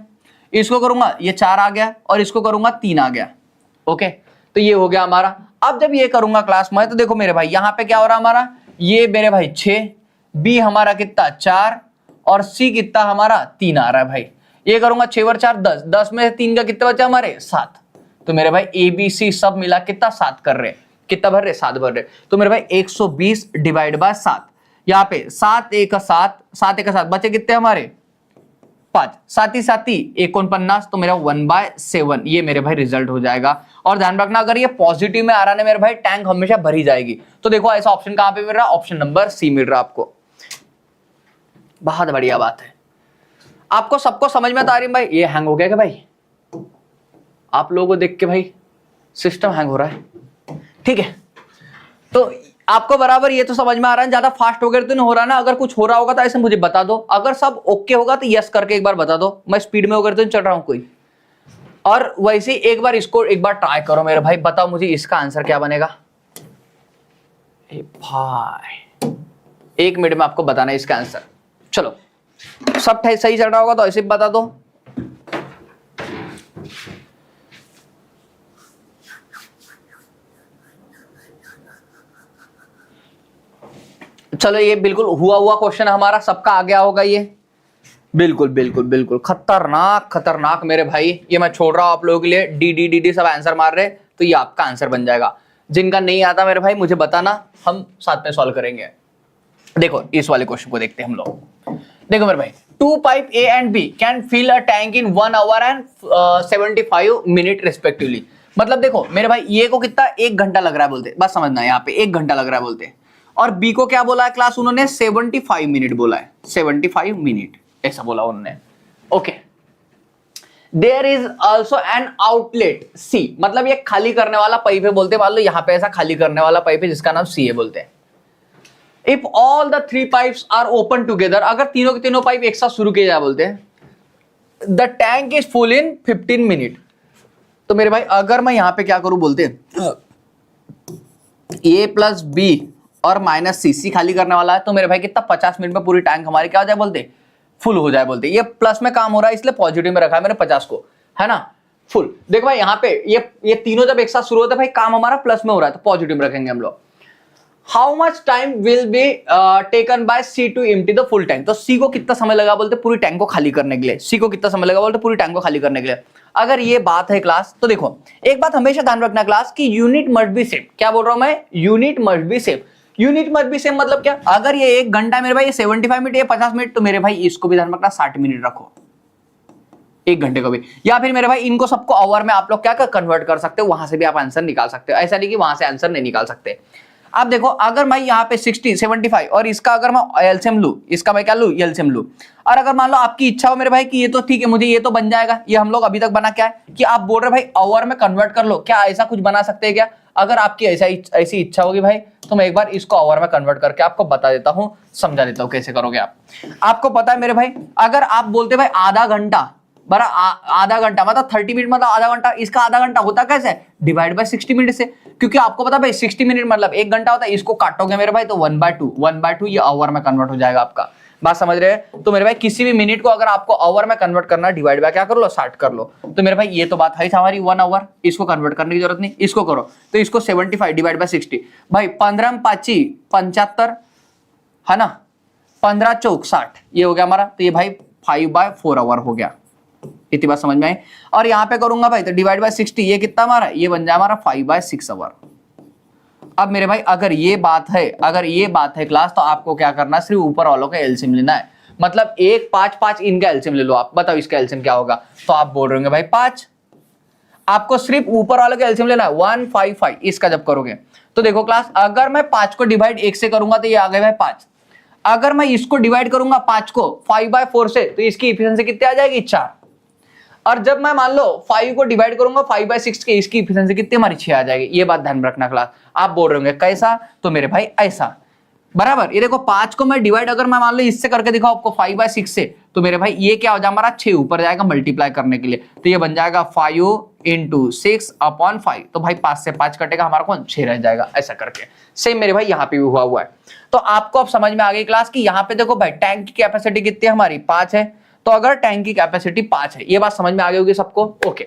इसको करूंगा ये 4 आ गया, और इसको करूंगा 3 आ गया। ओके, तो ये हो गया हमारा। अब जब ये करूंगा क्लास में तो देखो मेरे भाई यहाँ पे क्या हो रहा है हमारा, ये मेरे भाई 6, बी हमारा कितना 4 और सी कितना हमारा 3 आ रहा है भाई। ये करूंगा 6 और 4 10, 10 में से 3 का कितना बचा हमारे 7। तो मेरे भाई ए बी सी सब मिला कितना 7 कर रहे, कितना भर रहे 7 भर रहे। तो मेरे भाई 120 डिवाइड बाय 7, यहाँ पे 7 एक 7, 7 एक 7 बचे कितने हमारे 5, 7 ही 7 49, तो मेरा 1/7 ये मेरे भाई रिजल्ट हो जाएगा। और ध्यान रखना अगर ये पॉजिटिव में आ रहा है मेरे भाई, टैंक हमेशा भरी जाएगी। तो देखो ऐसा ऑप्शन कहां पे मिल रहा है, ऑप्शन नंबर सी मिल रहा है आपको। बहुत बढ़िया बात है, आपको सबको समझ में आ रही है भाई। ये हैंग हो गया क्या भाई, आप लोगों को देख के भाई सिस्टम हैंग हो रहा है, ठीक है। तो आपको बराबर ये तो समझ में आ रहा है, ज्यादा फास्ट वगैरह तो नहीं हो रहा ना? अगर कुछ हो रहा होगा तो ऐसे मुझे बता दो, अगर सब ओके होगा तो यस करके एक बार बता दो, मैं स्पीड में वगैरह तो नहीं चल रहा हूं कोई। और वैसे एक बार इसको एक बार ट्राई करो मेरे भाई, बताओ मुझे इसका आंसर क्या बनेगा। भाई 1 मिनट में आपको बताना है इसका आंसर। चलो सब सही चल रहा होगा तो ऐसे बता दो। चलो ये बिल्कुल हुआ हुआ क्वेश्चन हमारा, सबका आ गया होगा ये। बिल्कुल बिल्कुल बिल्कुल खतरनाक खतरनाक मेरे भाई, ये मैं छोड़ रहा हूं आप लोगों के लिए। डी डी डी डी सब आंसर मार रहे, तो ये आपका आंसर बन जाएगा। जिनका नहीं आता मेरे भाई मुझे बताना, हम साथ में सॉल्व करेंगे। देखो इस वाले क्वेश्चन को देखते हैं हम लोग। देखो मेरे भाई, 2 pipe A and B can fill a tank in 1 hour and 75 minutes respectively. मतलब देखो मेरे भाई, ये को कितना 1 घंटा लग रहा है बोलते, बस समझना यहाँ पे 1 घंटा लग रहा है बोलते, और बी को क्या बोला है क्लास, उन्होंने 75 मिनट बोला है, 75 मिनट ऐसा बोला उन्होंने। Okay, there is also an outlet C, मतलब ये खाली करने वाला पाइप है बोलते, मान लो यहाँ पे ऐसा खाली करने वाला पाइप है जिसका नाम सी है बोलते हैं। If all the 3 pipes are open together, अगर तीनों के तीनों पाइप एक साथ शुरू किए जाए बोलते हैं, the tank is full in 15 minute. तो मेरे भाई अगर मैं यहाँ पे क्या करूं बोलते हैं, ए प्लस बी और माइनस सी, सी खाली करने वाला है, तो मेरे भाई कितना 50 मिनट में पूरी टैंक हमारी क्या हो जाए बोलते, फुल हो जाए बोलते। ये प्लस में काम हो रहा है इसलिए पॉजिटिव में रखा है मैंने 50 को, है ना, फुल। देखो भाई यहाँ पे ये तीनों जब एक साथ शुरू होते हैं भाई, काम हमारा प्लस में हो रहा है तो पॉजिटिव में रखेंगे हम लोग। How much time will be taken by C to empty the full tank, तो सी को कितना समय लगा बोलते पूरी टैंक को खाली करने के लिए, सी को कितना समय लगा बोलते पूरी टैंक को खाली करने के लिए। अगर ये बात है क्लास, तो देखो एक बात हमेशा ध्यान रखना क्लास की यूनिट मस्ट बी सेम। क्या बोल रहा हूं मैं, unit must be same. Unit must be same मतलब क्या, अगर ये 1 घंटा मेरे भाई, ये 75 मिनट, ये 50 मिनट, तो मेरे भाई इसको भी ध्यान रखना 60 मिनट रखो, 1 घंटे को भी। या फिर मेरे भाई इनको सबको आवर में आप लोग क्या कन्वर्ट कर सकते हो, वहां से भी आप आंसर निकाल सकते हो, ऐसा नहीं कि वहां से आंसर नहीं निकाल सकते। अब देखो अगर मैं यहाँ पे 60 75 और इसका अगर मैं एलसीएम लूं, इसका मैं क्या लूं, एलसीएम लूं, और अगर मान लो आपकी इच्छा हो मेरे भाई कि ये तो ठीक है मुझे ये तो बन जाएगा, ये हम लोग अभी तक बना क्या है कि आप बोल रहे भाई आवर में कन्वर्ट कर लो, क्या ऐसा कुछ बना सकते हैं क्या? अगर आपकी ऐसी इच्छा होगी भाई, तो मैं एक बार इसको आवर में कन्वर्ट करके आपको बता देता हूं, समझा देता हूं कैसे करोगे आप। आपको पता है मेरे भाई, अगर आप बोलते भाई आधा घंटा, बड़ा आधा घंटा मतलब 30 मिनट मतलब आधा घंटा, इसका आधा घंटा होता कैसे, डिवाइड बाय 60 मिनट से, क्योंकि आपको पता भाई 60 मिनट मतलब 1 घंटा होता है, इसको काटोगे मेरे भाई तो 1/2 ये आवर में कन्वर्ट हो जाएगा आपका। बात समझ रहे हैं? तो मेरे भाई किसी भी मिनट को अगर आपको आवर में कन्वर्ट करना, डिवाइड बाय क्या कर लो, 60 कर लो। तो मेरे भाई ये तो बात है हमारी 1 आवर, इसको कन्वर्ट करने की जरूरत नहीं, इसको करो। तो इसको 75 डिवाइड बाय 60, भाई 15 5 75 है ना, 15 चौक 60, ये हो गया हमारा। तो ये भाई 5/4 आवर हो गया, इतनी बात समझ में आई। और यहाँ पे करूंगा भाई तो डिवाइड बाय 60, ये कितना हमारा, ये बन जाए हमारा 5/6 आवर। अब मेरे भाई अगर ये बात है क्लास, तो आपको क्या करना है, सिर्फ ऊपर वालों का एलसीएम लेना है। मतलब 1 5 5 इनका एलसीएम ले लो आप, बताओ इसका एलसीएम क्या होगा। तो आप बोल रहे होंगे भाई 5, आपको सिर्फ ऊपर वालों का एलसीएम लेना है 155। इसका जब करोगे तो देखो क्लास, अगर मैं 5 को डिवाइड 1 से करूंगा तो ये आ गए भाई 5। अगर मैं इसको डिवाइड करूंगा 5 को 5/4 से, तो इसकी इफिशिएंसी कितनी आ जाएगी, 4। और जब मैं मान लो 5 को डिवाइड करूंगा 5/6 के, इसकी इफिशिएंसी कितनी हमारी 6 आ जाएगी। ये बात ध्यान में रखना क्लास। आप बोल रहे होंगे कैसा, तो मेरे भाई ऐसा बराबर। ये देखो 5 को मैं डिवाइड अगर मैं मान लो इससे करके दिखाओ आपको 5/6 से, तो मेरे भाई ये क्या हो जाएगा हमारा 6 ऊपर जाएगा मल्टीप्लाई करने के लिए, तो ये बन जाएगा 5 × 6/5। तो भाई 5 से 5 कटेगा हमारा कौन, 6 रह जाएगा, ऐसा करके। सेम मेरे भाई यहाँ पे भी हुआ है। तो आपको अब समझ में आ गई क्लास की यहाँ पे देखो भाई टैंक की कैपेसिटी कितनी है हमारी, 5 है। तो अगर टैंक की कैपेसिटी 5 है, ये बात समझ में आ गई होगी सबको। ओके,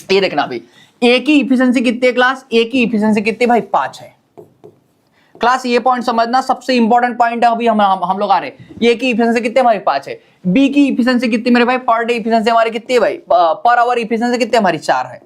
ये देखना अभी ए की इफिशिएंसी कितनी है क्लास, ए की इफिशिएंसी कितनी भाई 5 है क्लास। ये पॉइंट समझना, सबसे इंपॉर्टेंट पॉइंट है। अभी हम लोग आ रहे हैं, ए की इफिशिएंसी कितनी हमारी 5 है। बी की इफिशिएंसी कितनी मेरे भाई, पर डे इफिशिएंसी हमारी कितनी है भाई, पर आवर इफिशिएंसी कितनी हमारी 4 है।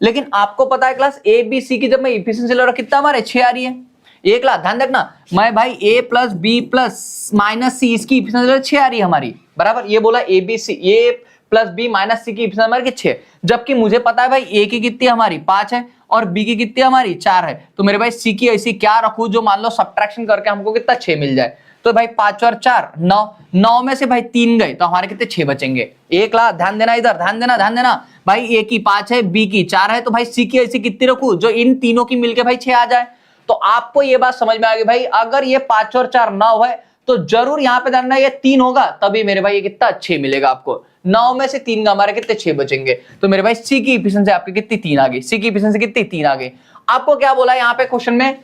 लेकिन आपको पता है क्लास ए बी सी की जब मैं इफिशिएंसी ले रहा हूं कितना हमारे 6 आ रही है। एक क्लास ध्यान रखना, मैं भाई A plus B plus minus सी, इसकी इफिशिएंसी 6 आ रही है हमारी, बराबर। ये बोला A B C, A plus B minus C की इफिशिएंसी हमारी 6, जबकि मुझे पता है भाई ए की कितनी हमारी 5 है और बी की कितनी हमारी 4 है। तो मेरे भाई सी की ऐसी क्या रखूं जो मान लो सब्ट्रैक्शन करके हमको कितना 6 मिल जाए। तो भाई 5 और 4 9, 9 में से भाई 3 गए तो हमारे कितने 6 बचेंगे। एक लाख ध्यान देना, इधर ध्यान देना भाई, ए की 5 है, बी की 4 है, तो भाई सी की ऐसी कितनी रखूं जो इन तीनों की मिलके भाई 6 आ जाए। तो आपको ये बात समझ में आ गई भाई, अगर ये 5 और 4 9 है तो जरूर यहां पे जानना ये 3 होगा, तभी मेरे भाई ये कितना 6 मिलेगा आपको। 9 में से 3 का हमारे कितने 6 बचेंगे, तो मेरे भाई सी की इफिशिएंसी आपकी कितनी 3 आ गई, सी की इफिशिएंसी कितनी 3 आ गई। आपको क्या बोला यहाँ पे क्वेश्चन में,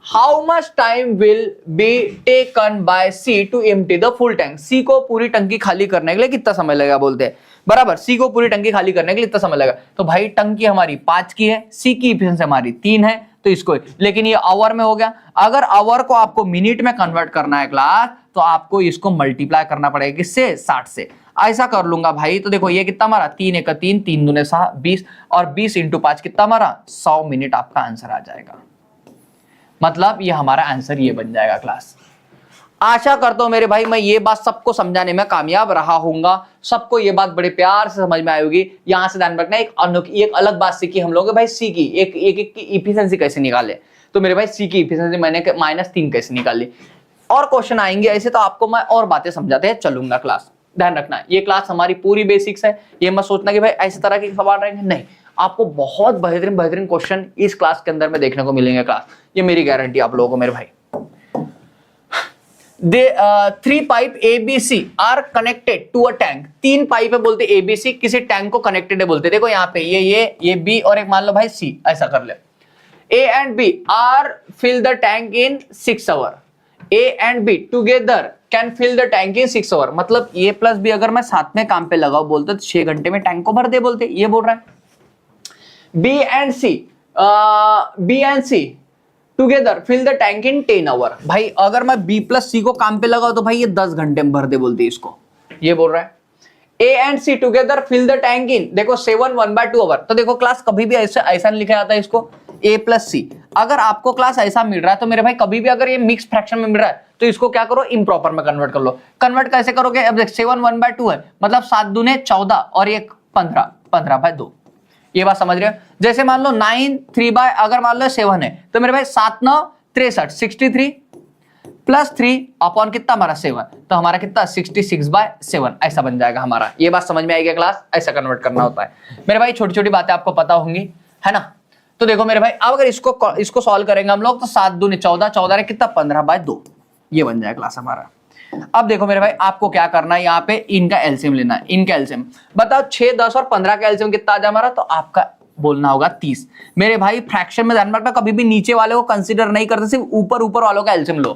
how much time will be taken by C to empty the full tank, C को पूरी टंकी खाली करने के लिए कितना समय लगेगा बोलते हैं, बराबर। सी को पूरी टंकी खाली करने के लिए इतना समय लगेगा, तो भाई टंकी हमारी 5 की है, सी की इफिशिएंसी हमारी 3 है, तो इसको, लेकिन ये आवर में हो गया। अगर आवर को आपको मिनट में कन्वर्ट करना है क्लास, तो आपको इसको मल्टीप्लाई करना पड़ेगा किससे, 60 से। ऐसा कर लूंगा भाई, तो देखो ये कितना हमारा 3 एक 3, 3 दूने 6 20, और 20 इंटू 5 कितना हमारा 100 मिनट आपका आंसर आ जाएगा। मतलब ये हमारा आंसर ये बन जाएगा क्लास। आशा करता हूं मेरे भाई मैं ये बात सबको समझाने में कामयाब रहा हूंगा, सबको ये बात बड़े प्यार से समझ में आई होगी। यहां से ध्यान रखना, एक अलग बात सीखी हम लोग भाई, सी की एक की इफिशिएंसी कैसे निकाले, तो मेरे भाई सी की इफिशिएंसी मैंने -3 कैसे निकाली, और क्वेश्चन आएंगे ऐसे, तो आपको मैं और बातें समझाते चलूंगा क्लास। ध्यान रखना ये क्लास हमारी पूरी बेसिक्स है, ये मत सोचना कि भाई ऐसे तरह के सवाल रहेंगे, नहीं, आपको बहुत बेहतरीन क्वेश्चन इस क्लास के अंदर में देखने को मिलेंगे क्लास, ये मेरी गारंटी आप लोगों को मेरे भाई। Three pipe ABC are connected to a tank, 3 pipe है बोलते ABC, किसी टैंक को कनेक्टेड है बोलते। देखो यहाँ पे ये B और एक मान लो भाई C, ऐसा कर ले। A and B are fill the tank in 6 hour, A and B together can fill the tank in 6 hour, मतलब A प्लस B अगर मैं साथ में काम पे लगाओ बोलते तो 6 घंटे में टैंक को भर दे बोलते, ये बोल रहा है। B and C together fill the tank in 10 hour, भाई अगर मैं B प्लस C को काम पे लगाऊं तो भाई ये 10 घंटे में भर दे बोलते इसको, ये बोल रहा है। A and C together fill the tank in, देखो 7 1/2 आवर, तो देखो क्लास कभी भी ऐसा नहीं लिखा जाता है इसको A प्लस C। अगर आपको क्लास ऐसा मिल रहा है तो मेरे भाई कभी भी अगर ये मिक्स फ्रैक्शन में मिल रहा है तो इसको क्या करो, इम्प्रॉपर में कन्वर्ट कर लो। कन्वर्ट कैसे करोगे, अब देख 7 1/2 है, मतलब 7 दूने 14 और ये 15, 15/2, ये बात समझ रहे हो। जैसे मान लो 9 3 बाय अगर मान लो 7 है, तो मेरे भाई 7 9 63 63 प्लस 3 अपॉन कितना हमारा 7, तो हमारा कितना 66/7 ऐसा बन जाएगा हमारा। ये बात समझ में आएगी क्लास, ऐसा कन्वर्ट करना होता है मेरे भाई। छोटी छोटी बातें आपको पता होंगी, है ना। तो देखो मेरे भाई अब अगर इसको सॉल्व करेंगे हम लोग, तो 7 दूने 14 14 है कितना 15/2, ये बन जाएगा क्लास हमारा। अब देखो मेरे भाई आपको क्या करना है, यहाँ पे इनका एलसीएम लेना है, इनका एलसीएम बताओ 6 10 और 15 का एलसीएम कितना आ जाए हमारा, तो आपका बोलना होगा 30। मेरे भाई फ्रैक्शन में ध्यान रखना, कभी भी नीचे वाले को कंसीडर नहीं करते, सिर्फ ऊपर वालों का एलसीएम लो,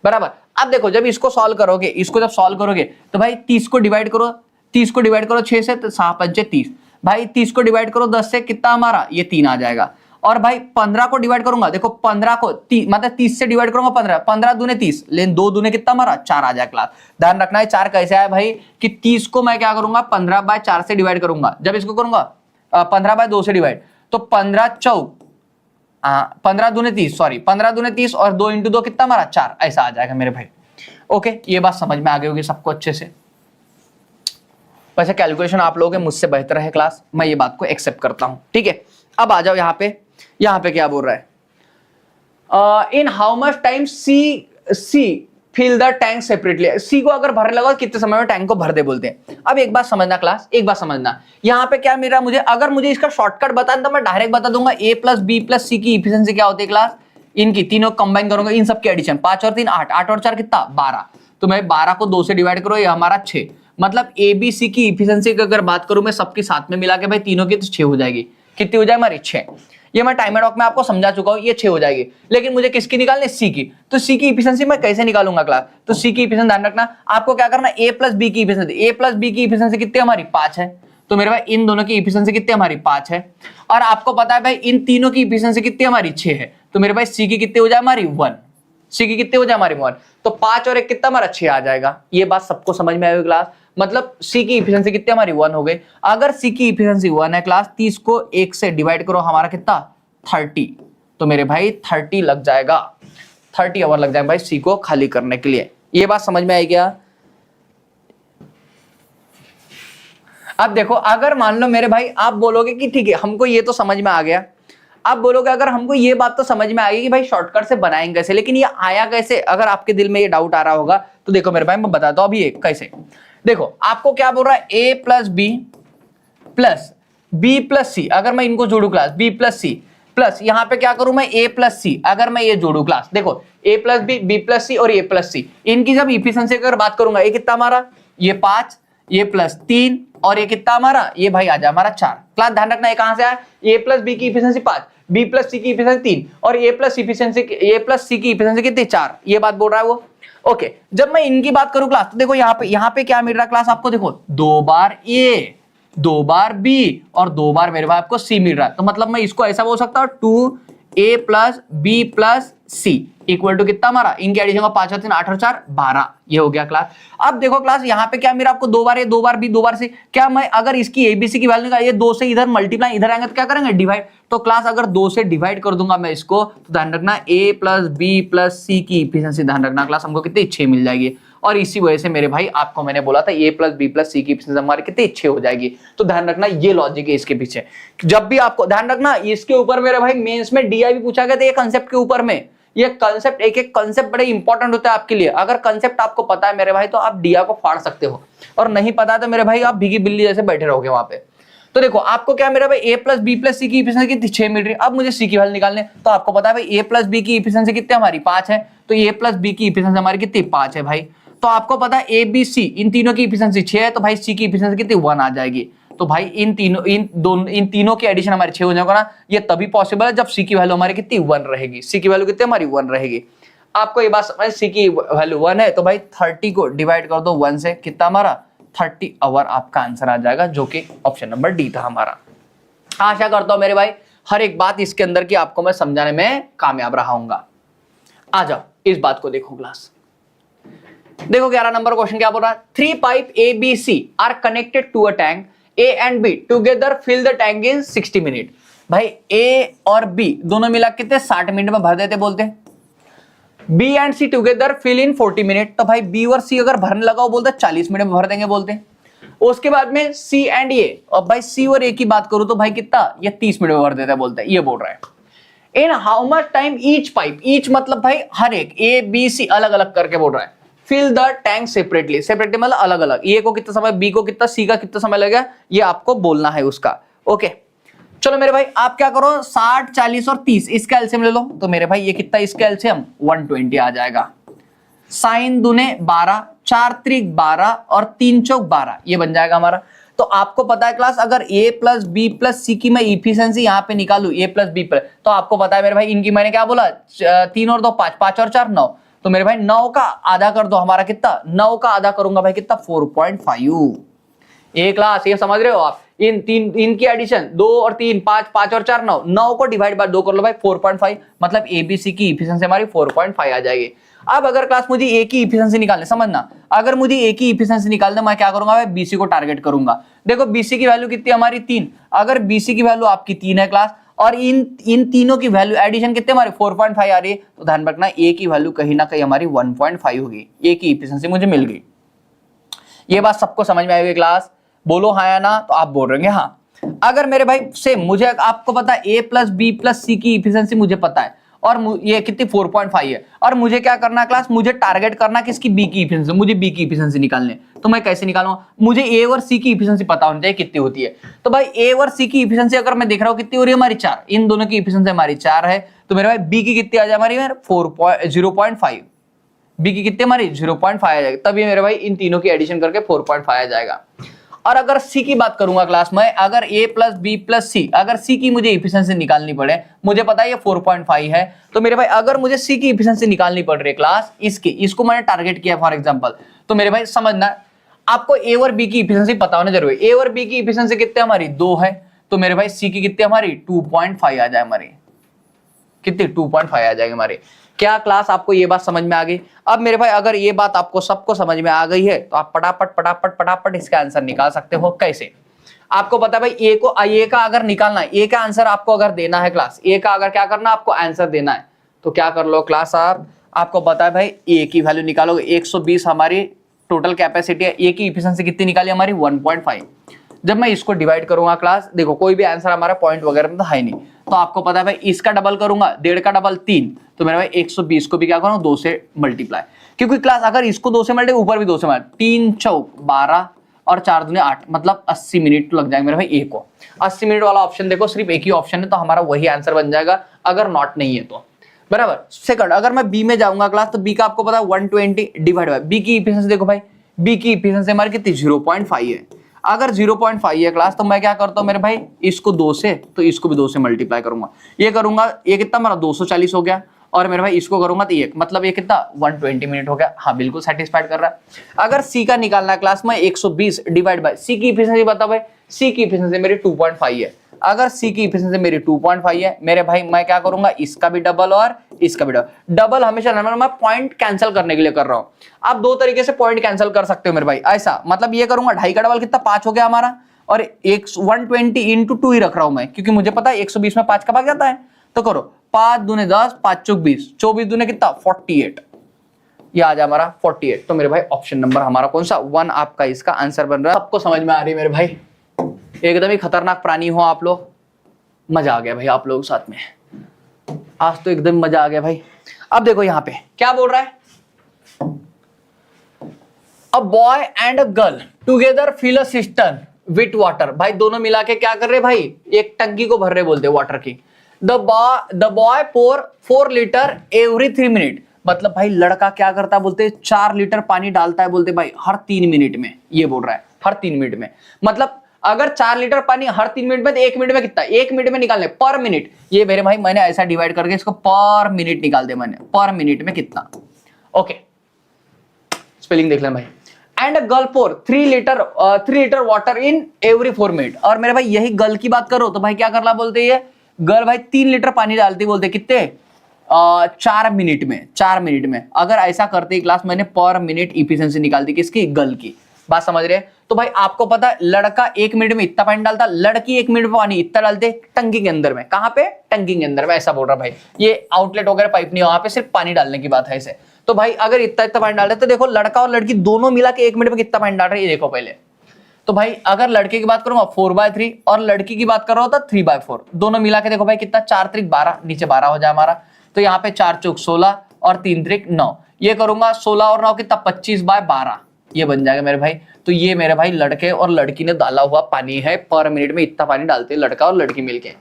बराबर। अब देखो जब इसको सॉल्व करोगे, इसको जब सॉल्व करोगे तो भाई 30 को डिवाइड करो 6 से, तो 7 5 30, भाई 30 को डिवाइड करो 10 से, कितना हमारा ये 3 आ जाएगा। और भाई 15 को डिवाइड करूंगा, देखो 15 को मतलब 30 से डिवाइड करूंगा 15, 15 दूने 30, लेकिन 2 दूने कितना हमारा 4 आ जाए क्लास। ध्यान रखना है 4 कैसे आया भाई, कि 30 को मैं क्या करूंगा 15/4 से डिवाइड करूंगा, जब इसको करूंगा 15/2 से डिवाइड, तो 15 दूने 30, सॉरी 15 दूने 30 और 2 इंटू 2 कितना हमारा 4, ऐसा आ जाएगा मेरे भाई। ओके, ये बात समझ में आ गई होगी सबको अच्छे से। वैसे कैलकुलेशन आप लोगों के मुझसे बेहतर है क्लास, मैं ये बात को एक्सेप्ट करता हूं, ठीक है। अब आ जाओ यहाँ पे क्या बोल रहा है, in how much time C fill the tank separately, C को अगर भरने लगा कितने समय में टैंक को भर दे बोलते हैं। अब एक बात समझना क्लास, एक बात समझना, यहाँ पे क्या मिल रहा है मुझे, अगर मुझे इसका शॉर्टकट बता तो मैं डायरेक्ट बता दूंगा A plus B plus C की इफिशिएंसी क्या होती है क्लास, इनकी तीनों कंबाइन करूंगा, इन सब की एडिशन, 5 और 3 8, 8 और 4 कितना 12, तो मैं 12 को 2 से डिवाइड करो, ये हमारा 6, मतलब ABC की इफिशिएंसी की अगर बात करूं मैं सबके साथ में मिला के भाई तीनों की, तो 6 हो जाएगी। कितनी हो जाए हमारी 6, ये मैं टाइम टॉक में आपको समझा चुका हूं, ये 6 हो जाएगी। लेकिन मुझे किसकी निकालनी, सी की, तो सी की इफिशिएंसी मैं कैसे निकालूंगा क्लास, तो सी की इफिशिएंसी ध्यान रखना, आपको क्या करना, A प्लस B की इफिशिएंसी, A प्लस B की इफिशिएंसी कितनी हमारी 5 है, तो मेरे भाई इन दोनों की इफिशिएंसी कितनी हमारी 5 है, और आपको पता है भाई इन तीनों की इफिशिएंसी कितनी हमारी 6 है, तो मेरे भाई सी की कितनी हो जाए हमारी 1, सी की कितनी हो जाए हमारी 1, तो 5 और 1 कितना हमारा 6 आ जाएगा। ये बात सबको समझ में आएगी क्लास, मतलब सी की इफिशिएंसी कितनी हमारी 1 हो गई। अगर सी की इफिशिएंसी 1 है क्लास, 30 को 1 से डिवाइड करो, हमारा कितना 30, तो मेरे भाई 30 लग जाएगा, 30 आवर लग जाएगा भाई सी को खाली करने के लिए। ये बात समझ में आई क्या। अब देखो अगर मान लो मेरे भाई आप बोलोगे कि ठीक है हमको ये तो समझ में आ गया, आप बोलोगे अगर हमको ये बात तो समझ में आ गई कि भाई शॉर्टकट से बनाएंगे कैसे, लेकिन ये आया कैसे, अगर आपके दिल में ये डाउट आ रहा होगा तो देखो मेरे भाई मैं बताता हूं अभी कैसे। देखो आपको क्या बोल रहा है, A plus B plus B plus C, अगर मैं इनको जोड़ू class B plus C, plus यहाँ पे क्या करूं मैं a प्लस सी, अगर मैं ये जोड़ू क्लास, देखो a प्लस बी प्लस सी और a प्लस सी, इनकी जब इफिशिएंसी अगर बात करूंगा, ये कितना हमारा, ये 5, ये प्लस 3 और ये कितना हमारा, ये भाई आ जाए हमारा 4। क्लास ध्यान रखना, ये कहां से आया, a प्लस बी की इफिशिएंसी 5, b प्लस सी की इफिशिएंसी 3 और a प्लस सी की इफिशिएंसी कितनी 4, ये बात बोल रहा है वो। ओके, जब मैं इनकी बात करूं क्लास, तो देखो यहाँ पे क्या मिल रहा है क्लास आपको, देखो 2 बार a 2 बार b और 2 बार मेरे भाई आपको c मिल रहा है। तो मतलब मैं इसको ऐसा बोल सकता हूं 2a plus b plus c equal to कितना हमारा, इनके एडिशन का 5 और 3 8 और 4 12, ये हो गया क्लास। अब देखो क्लास यहाँ पे क्या मेरा आपको 2 बार a 2 bar b 2 bar c, क्या मैं अगर इसकी abc की वैल्यू निकाल, ये 2 से इधर मल्टीप्लाई इधर आएंगे तो क्या करेंगे, डिवाइड। तो क्लास अगर 2 से डिवाइड कर दूंगा मैं इसको, तो ध्यान रखना a plus b plus c की इफिशिएंसी ध्यान रखना क्लास हमको कितनी 6 मिल जाएगी। और इसी वजह से मेरे भाई आपको मैंने बोला था a प्लस बी प्लस सी की इफिशिएंसी हमारी कितनी 6 हो जाएगी। तो ध्यान रखना ये लॉजिक है इसके पीछे। जब भी आपको ध्यान रखना इसके ऊपर मेरे भाई मेंस में डीआई भी पूछा गया था ये कंसेप्ट के ऊपर में, ये कंसेप्ट एक एक कंसेप्ट बड़े इंपॉर्टेंट होता है आपके लिए। अगर कंसेप्ट आपको पता है मेरे भाई तो आप डीआई को फाड़ सकते हो, और नहीं पता तो मेरे भाई आप भीगी बिल्ली जैसे बैठे रहोगे वहां पे। तो देखो आपको क्या मेरा भाई a प्लस बी प्लस सी की इफिशिएंसी कितनी 6 मिल रही है। अब मुझे c की वैल्यू निकालने, तो आपको पता है भाई a प्लस बी की इफिशिएंसी कितनी हमारी 5 है, तो a प्लस बी की इफिशिएंसी हमारी कितनी 5 है भाई। तो आपको पता है a b c इन तीनों की इफिशिएंसी 6 है, तो भाई c की इफिशिएंसी कितनी 1 आ जाएगी। तो भाई इन तीनों की एडिशन हमारे 6 हो जाएगा ना, ये तभी पॉसिबल है जब c की वैल्यू हमारी कितनी 1 रहेगी। c की वैल्यू कितनी हमारी 1 रहेगी। आपको ये बात समझ, c की वैल्यू 1 है तो भाई 30 को डिवाइड कर दो 1 से, कितना हमारा 30 आवर आपका आंसर आ जाएगा, जो कि ऑप्शन नंबर डी था हमारा। आशा करता हूं मेरे भाई हर एक बात इसके अंदर की आपको मैं समझाने में कामयाब रहा हूंगा। आ जाओ इस बात को देखो क्लास, देखो 11 नंबर क्वेश्चन क्या बोल रहा है, 3 pipe A B C are connected to a tank, A and B together fill the tank in 60 minute. भाई ए और बी दोनों मिला कितने 60 मिनट में भर देते बोलते, B and C together fill in 40 minute. तो भाई बी और सी अगर भरने लगा बोलते 40 मिनट में भर देंगे बोलते। उसके बाद में सी एंड ए, और भाई सी और ए की बात करूं तो भाई कितना, ये 30 मिनट में भर देता है बोलते हैं, ये बोल रहा है। In how much time each pipe, each मतलब भाई हर एक, ए बी सी अलग अलग करके बोल रहा है, fill the tank separately, separately मतलब अलग अलग, ए को कितना समय, बी को कितना, सी का कितना समय लगेगा, ये आपको बोलना है उसका। ओके चलो मेरे भाई आप क्या करो 60 40 और 30 इसका एलसीएम ले लो। तो मेरे भाई ये कितना इसका एलसीएम 120 आ जाएगा। साइन दूने 12, 4 त्रिक 12 और 3 चौक 12, ये बन जाएगा हमारा। तो आपको पता है क्लास अगर a प्लस बी प्लस सी की मैं इफिशिएंसी यहाँ पे निकालू a प्लस बी प्लस, तो आपको पता है मेरे भाई इनकी मैंने क्या बोला 3 और 2 5, 5 और 4 9, तो मेरे भाई 9 का आधा कर दो हमारा कितना, 9 का आधा करूंगा भाई कितना 4.5। ये क्लास ये समझ रहे हो आप, इनकी एडिशन 2 और 3 5, 5 और 4 9, 9 को डिवाइड बाय 2 कर लो भाई 4.5, मतलब एबीसी की इफिशिएंसी हमारी 4.5 आ जाएगी। अब अगर क्लास मुझे ए की इफिशिएंसी निकालने, समझना अगर मुझे ए की इफिशिएंसी निकालना, मैं क्या करूंगा भाई बीसी को टारगेट करूंगा। देखो बीसी की वैल्यू कितनी हमारी 3, अगर बीसी की वैल्यू आपकी 3 है क्लास और इन तीनों की वैल्यू एडिशन कितने हमारी 4.5 आ रही है, तो ध्यान रखना ए की वैल्यू कहीं ना कहीं हमारी 1.5 होगी। ए की इफिशिएंसी मुझे मिल गई। ये बात सबको समझ में आएगी क्लास, बोलो हाँ या ना, तो आप बोल रहे हैं हाँ। अगर मेरे भाई से मुझे आपको पता है a प्लस बी प्लस सी की इफिशिएंसी मुझे पता है और ये कितनी 4.5 है, और मुझे क्या करना है क्लास, मुझे टारगेट करना किसकी, बी की इफिशिएंसी, मुझे बी की इफिशिएंसी निकालने। तो मैं कैसे निकालूंगा, मुझे ए और सी की इफिशिएंसी पता होनी चाहिए कितनी होती है। तो भाई ए और सी की इफिशिएंसी अगर मैं देख रहा हूँ कितनी हो रही है हमारी 4, इन दोनों की इफिशिएंसी हमारी 4 है, तो मेरे भाई बी की कितनी आ जाए हमारी 0.5, बी की कितनी हमारी 0.5 आ जाएगी, तब ये मेरे भाई इन तीनों की एडिशन करके 4.5 आ जाएगा। और अगर सी की बात करूंगा क्लास में, अगर a प्लस बी प्लस सी, अगर सी की मुझे इफिशिएंसी निकालनी पड़े, मुझे पता है ये 4.5 है, तो मेरे भाई अगर मुझे सी की इफिशिएंसी निकालनी पड़ रही है क्लास इसको मैंने टारगेट किया फॉर एग्जांपल, तो मेरे भाई समझना आपको ए और बी की इफिशिएंसी पता होना जरूरी है। ए और बी की इफिशिएंसी कितनी हमारी 2 है, तो मेरे भाई सी की कितनी हमारी 2.5 आ जाए हमारी, कितनी 2.5 आ जाएगी हमारी। क्या क्लास आपको ये बात समझ में आ गई। अब मेरे भाई अगर ये बात आपको सबको समझ में आ गई है तो आप फटाफट इसका आंसर निकाल सकते हो। कैसे, आपको पता है भाई ए का अगर निकालना है, ए का आंसर आपको अगर देना है क्लास, ए का अगर क्या करना आपको आंसर देना है, तो क्या कर लो क्लास आपको पता है भाई ए की वैल्यू निकालोगे 120 हमारी टोटल कैपेसिटी है, ए की इफिशिएंसी कितनी निकाली हमारी 1.5। जब मैं इसको डिवाइड करूंगा क्लास, देखो कोई भी आंसर हमारा पॉइंट वगैरह में तो है नहीं, तो आपको पता है भाई इसका डबल करूंगा 1.5 का डबल 3, तो मेरा भाई 120 को भी क्या करूंगा 2 से मल्टीप्लाई, क्योंकि क्लास अगर इसको 2 से मल्टीप्लाई ऊपर भी 2 से मल्टीप्लाई 3 चौक 12 और 4 दूने 8, मतलब 80 मिनट तो लग जाएंगे मेरे भाई ए को। 80 मिनट वाला ऑप्शन देखो सिर्फ एक ही ऑप्शन है, तो हमारा वही आंसर बन जाएगा अगर नॉट नहीं है तो, बराबर। सेकंड, अगर मैं बी में जाऊंगा क्लास, तो बी का आपको पता है 120 डिवाइड बाय बी की इफिशिएंसी देखो भाई, बी की इफिशिएंसी हमारी कितनी 0.5 है। अगर 0.5 है क्लास, तो मैं क्या करता हूं मेरे भाई, इसको 2 से, तो इसको भी 2 से मल्टीप्लाई करूंगा, ये करूंगा, ये कितना मेरा 240 हो गया, और मेरे भाई इसको करूंगा तो 1, मतलब ये कितना 120 मिनट हो गया। हाँ बिल्कुल सेटिस्फाइड कर रहा है। अगर सी का निकालना है क्लास में 120 डिवाइड बाय सी की इफिशिएंसी बता भाई, सी की इफिशिएंसी मेरी 2.5 है। अगर सी की इफिशिएंसी मेरी 2.5 है मेरे भाई, मैं क्या करूंगा, इसका भी डबल और इसका भी डबल। डबल हमेशा मैं पॉइंट कैंसिल करने के लिए कर रहा हूं। आप दो तरीके से पॉइंट कैंसिल कर सकते हो मेरे भाई, ऐसा मतलब ये करूंगा, 2.5 का डबल कितना 5 हो गया हमारा, और 120 इंटू 2 ही रख रहा हूं मैं, क्योंकि मुझे पता है 120 में 5 का भाग जाता है। तो करो 5 दूने 10, 5 चौक 20, 24 दूने कितना 48, ये आ जाए हमारा 48। तो मेरे भाई ऑप्शन नंबर हमारा कौन सा 1 आपका इसका आंसर बन रहा है। सबको समझ में आ रही है मेरे भाई, एकदम ही खतरनाक प्राणी हो आप लोग, मजा आ गया भाई आप लोग साथ में, आज तो एकदम मजा आ गया भाई। अब देखो यहाँ पे क्या बोल रहा है, a boy and a girl together fill a cistern with water. भाई दोनों मिला के क्या कर रहे भाई, एक टंकी को भर रहे बोलते वाटर की। The boy pour 4 litre every 3 minute, मतलब भाई लड़का क्या करता है बोलते 4 लीटर पानी डालता है बोलते भाई हर 3 मिनट में, ये बोल रहा है हर 3 मिनट में। मतलब अगर 4 लीटर पानी हर 3 मिनट में, तो 1 मिनट में कितना, 1 मिनट में निकालने पर मिनट, ये मेरे भाई मैंने ऐसा डिवाइड करके इसको पर मिनट निकाल दिया मैंने, पर मिनट में कितना। ओके स्पेलिंग देख लें भाई। And girl pour 3 litre water in every 4 minute. और मेरे भाई यही गर्ल की बात करो तो भाई क्या करना बोलते हैं, गर्ल भाई 3 लीटर पानी डालती बोलते कितने 4 मिनट में, 4 मिनट में। अगर ऐसा करते क्लास, मैंने पर मिनट इफिशिएंसी निकाल दी किसकी, गर्ल की। बात समझ रहे हैं। तो भाई आपको पता है लड़का 1 मिनट में इतना पानी डालता, लड़की 1 मिनट में पानी इतना डालते टंकी के अंदर में। कहां पे, टंकी के अंदर में, ऐसा बोल रहा भाई। ये आउटलेट वगैरह पाइप नहीं, वहां पे सिर्फ पानी डालने की बात है इसे। तो भाई अगर इतना इतना पानी डाल रहे, तो देखो लड़का और लड़की दोनों मिला के 1 मिनट में कितना पानी डाल रहे हैं, ये देखो पहले। तो भाई अगर लड़के की बात करूंगा 4/3 और लड़की की बात कर रहा होता 3/4, दोनों मिला के देखो भाई कितना, 4 त्रिक 12, नीचे 12 हो जाए हमारा। तो यहाँ पे 4 चौक 16 और 3 त्रिक 9, ये करूंगा 16 और 9 कितना 25/12, ये बन जाएगा मेरे भाई। तो ये मेरे भाई लड़के और लड़की ने डाला हुआ पानी है, पर मिनट में इतना पानी डालते हैं लड़का और लड़की मिलके।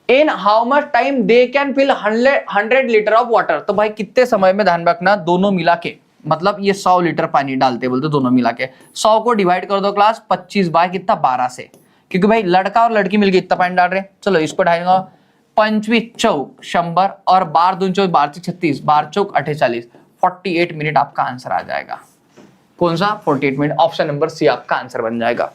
In how much time they can fill 100 litre of water. तो भाई कितने समय में, ध्यान रखना दोनों मिला के, मतलब ये 100 लीटर पानी डालते बोलते दोनों मिला के। 100 को डिवाइड कर दो क्लास 25 बाय कितना 12 से, क्योंकि भाई लड़का और लड़की मिलके इतना पानी डाल रहे हैं। चलो इसको ढाएंगे 25 चौक 100 और 12 दून 24, 12 36, 12 चौक 48, 48 मिनट आपका आंसर आ जाएगा। कौन सा 48 मिनट, ऑप्शन नंबर सी आपका आंसर बन जाएगा।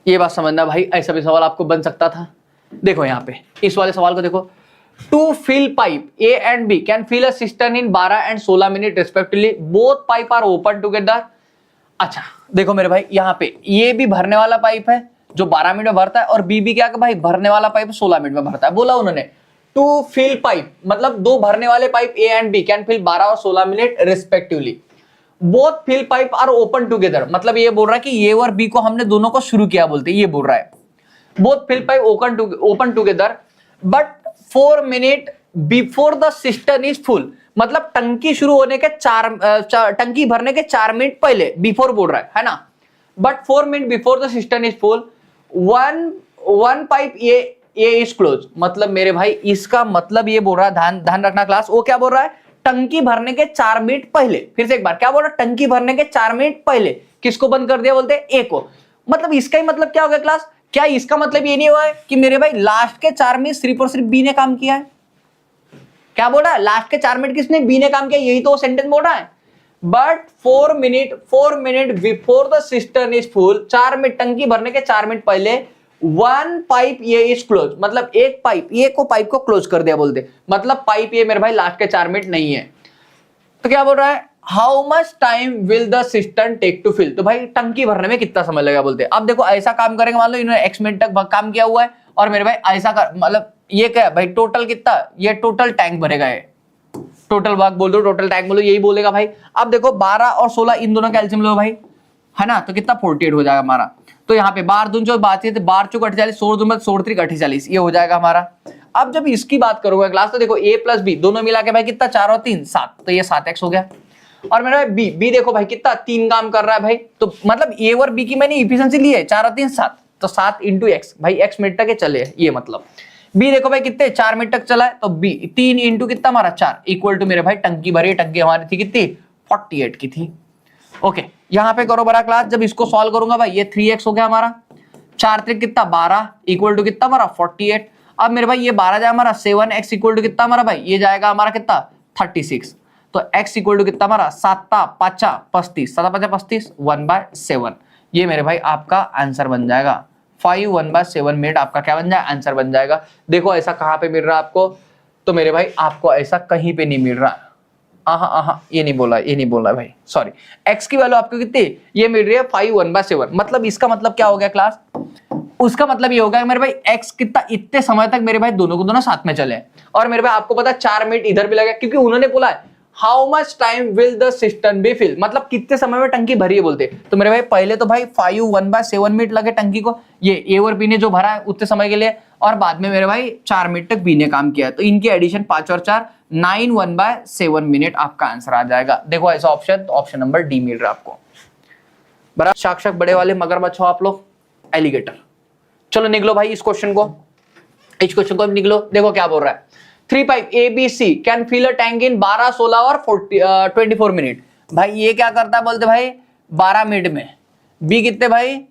ये बात समझना भाई, ऐसा भी सवाल आपको बन सकता था। देखो यहाँ पे इस वाले सवाल को देखो, to fill pipe A and B can fill a cistern in 12 and 16 minute respectively, both pipe are open together. अच्छा देखो मेरे भाई यहाँ पे ये भी भरने वाला पाइप है जो 12 मिनट में भरता है, और बी भी क्या भाई भरने वाला पाइप 16 मिनट में भरता है। बोला उन्होंने टू फिल पाइप, मतलब दो भरने वाले pipe A and B can fill 12 और 16 minute respectively, both fill pipe are open together. मतलब ये बोल रहा है कि ए और बी को हमने दोनों को शुरू किया बोलते, ये बोल रहा है both fill pipe open together but 4 minute before the cistern is full. मतलब टंकी शुरू होने के टंकी भरने के 4 मिनट पहले, बिफोर बोल रहा है ना, but 4 minute before the cistern is full, one pipe ये इज क्लोज। मतलब मेरे भाई इसका मतलब ये बोल रहा है, ध्यान रखना क्लास, वो क्या बोल रहा है, टंकी भरने के 4 मिनट पहले। फिर से एक बार क्या बोल रहा है, टंकी भरने के 4 मिनट पहले किसको बंद कर दिया बोलते हैं, ए को। मतलब इसका ही मतलब क्या हो गया क्लास, क्या इसका मतलब ये नहीं हुआ है कि मेरे भाई लास्ट के 4 मिनट सिर्फ और सिर्फ बी ने काम किया है। क्या बोल रहा है, लास्ट के 4 मिनट किसने, बी ने काम किया, यही तो सेंटेंस बोल रहा है। But 4 minute before the cistern is full, 4 minute टंकी भरने के 4 मिनट पहले, वन पाइप ये इज क्लोज, मतलब एक पाइप ये को पाइप को क्लोज कर दिया बोलते। मतलब पाइप ये मेरे भाई लास्ट के 4 मिनट नहीं है। तो क्या बोल रहा है, how much time will the cistern take to fill. तो भाई टंकी भरने में कितना समय लगेगा बोलते। अब देखो ऐसा काम करेंगे, मान लो इन्होंने x मिनट तक काम किया हुआ है, और मेरे भाई ऐसा कर, मतलब ये क्या है भाई, टोटल कितना, ये टोटल टैंक भरेगा, है टोटल भाग बोल दो, टोटल टैंक बोलो, यही बोलेगा भाई। अब देखो 12 और 16 इन दोनों का एलसीएम लो भाई, है ना, तो कितना 48 हो जाएगा हमारा। तो यहाँ पे 12 दून 12 चौक 48, 16 दून 48, ये हो जाएगा हमारा। अब जब इसकी बात करोगे क्लास, तो देखो a प्लस बी दोनों मिला के भाई कितना 4 और 3 7, तो ये 7x हो गया। और मेरा बी बी देखो भाई कितना 3 काम कर रहा है भाई, तो मतलब ए और बी की मैंने इफिशिएंसी ली है 4 और 3 7, तो 7 इंटू एक्स, भाई एक्स मिनट तक चले ये मतलब। बी देखो भाई कितने 4 मिनट तक चला है, तो बी 3 इंटू कितना हमारा 4 इक्वल टू मेरे भाई टंकी भरी, टंकी हमारी थी कितनी 48 की थी। ओके यहां पे करो बड़ा क्लास, जब इसको सॉल्व करूंगा भाई ये 3x हो गया हमारा, 4 3 कितना 12 इक्वल टू कितना हमारा 48। अब मेरे भाई ये 12 जाए हमारा 7x इक्वल टू कितना हमारा भाई, ये जाएगा हमारा कितना 36, तो x इक्वल टू कितना हमारा 7 5 35, 7 5 35 1/7, ये मेरे भाई आपका आंसर बन जाएगा 5 1/7 मिनट आपका क्या बन जाएगा आंसर बन जाएगा। देखो ऐसा कहां पे मिल रहा है आपको, तो मेरे भाई आपको ऐसा कहीं पे नहीं मिल रहा, ये नहीं बोला भाई सॉरी, x की वैल्यू आपको कितनी ये मिल रही है 5 1/7, मतलब इसका मतलब क्या हो गया क्लास, उसका मतलब ये होगा मेरे भाई x कितना इतने समय तक मेरे भाई दोनों को दोनों साथ में चले, और मेरे भाई आपको पता है 4 मिनट इधर भी लगा, क्योंकि उन्होंने बोला है how much time will the system be fill, मतलब कितने समय में टंकी भरी है बोलते, तो मेरे भाई पहले तो भाई 5 1/7 मिनट लगे टंकी को, ये ए और बी ने जो भरा है उतने समय के लिए, और बाद में मेरे भाई 4 मिनट तक बी ने काम किया है, तो इनकी एडिशन 5 और 4 9 1/7 मिनट आपका आंसर आ जाएगा। देखो ऐसा ऑप्शन, तो ऑप्शन नंबर डी मिल रहा है आपको बराबर। शाक बड़े वाले मगरमच्छ हो आप लोग, एलिगेटर। चलो निकलो भाई इस क्वेश्चन को निकलो, देखो क्या बोल रहा है, 3 pipe A B C can fill a tank in 12 16 और 24 मिनट। भाई ये क्या करता है बोलते भाई 12 मिनट में, बी कितने भाई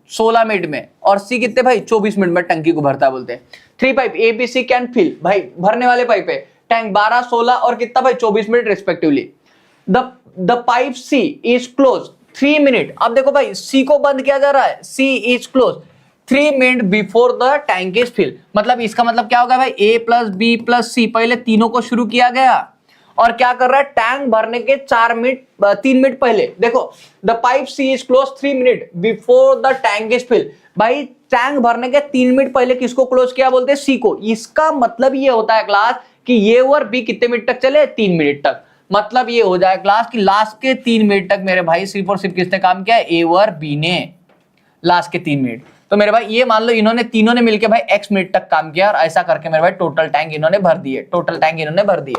16 मिनट में, और सी कितने भाई 24 मिनट में टंकी को भरता है बोलते। 3 pipe A B C can fill, भाई भरने वाले पाइप है टैंक 12 16 और कितना भाई 24 minute respectively. The pipe C is close 3 minute, अब देखो भाई सी को बंद किया जा रहा है, C is close 3 minute before the tank is fill, मतलब इसका मतलब क्या होगा भाई A plus B plus C, पहले तीनों को शुरू किया गया और क्या कर रहा है टैंक भरने के 3 मिनट पहले, देखो the pipe C is close 3 minute before the tank is fill, भाई टैंक भरने के 3 मिनट पहले किसको क्लोज किया बोलते हैं सी को। इसका मतलब ये होता है क्लास कि ये और बी कितने मिनट तक चले 3 मिनट तक, मतलब ये हो जाए क्लास कि लास्ट के 3 मिनट तक मेरे भाई सिर्फ और सिर्फ किसने काम किया ए और बी ने, लास्ट के 3 मिनट। तो मेरे भाई ये मान लो इन्होंने तीनों ने मिलकर भाई x मिनट तक काम किया, और ऐसा करके मेरे भाई टोटल टैंक इन्होंने भर दिए।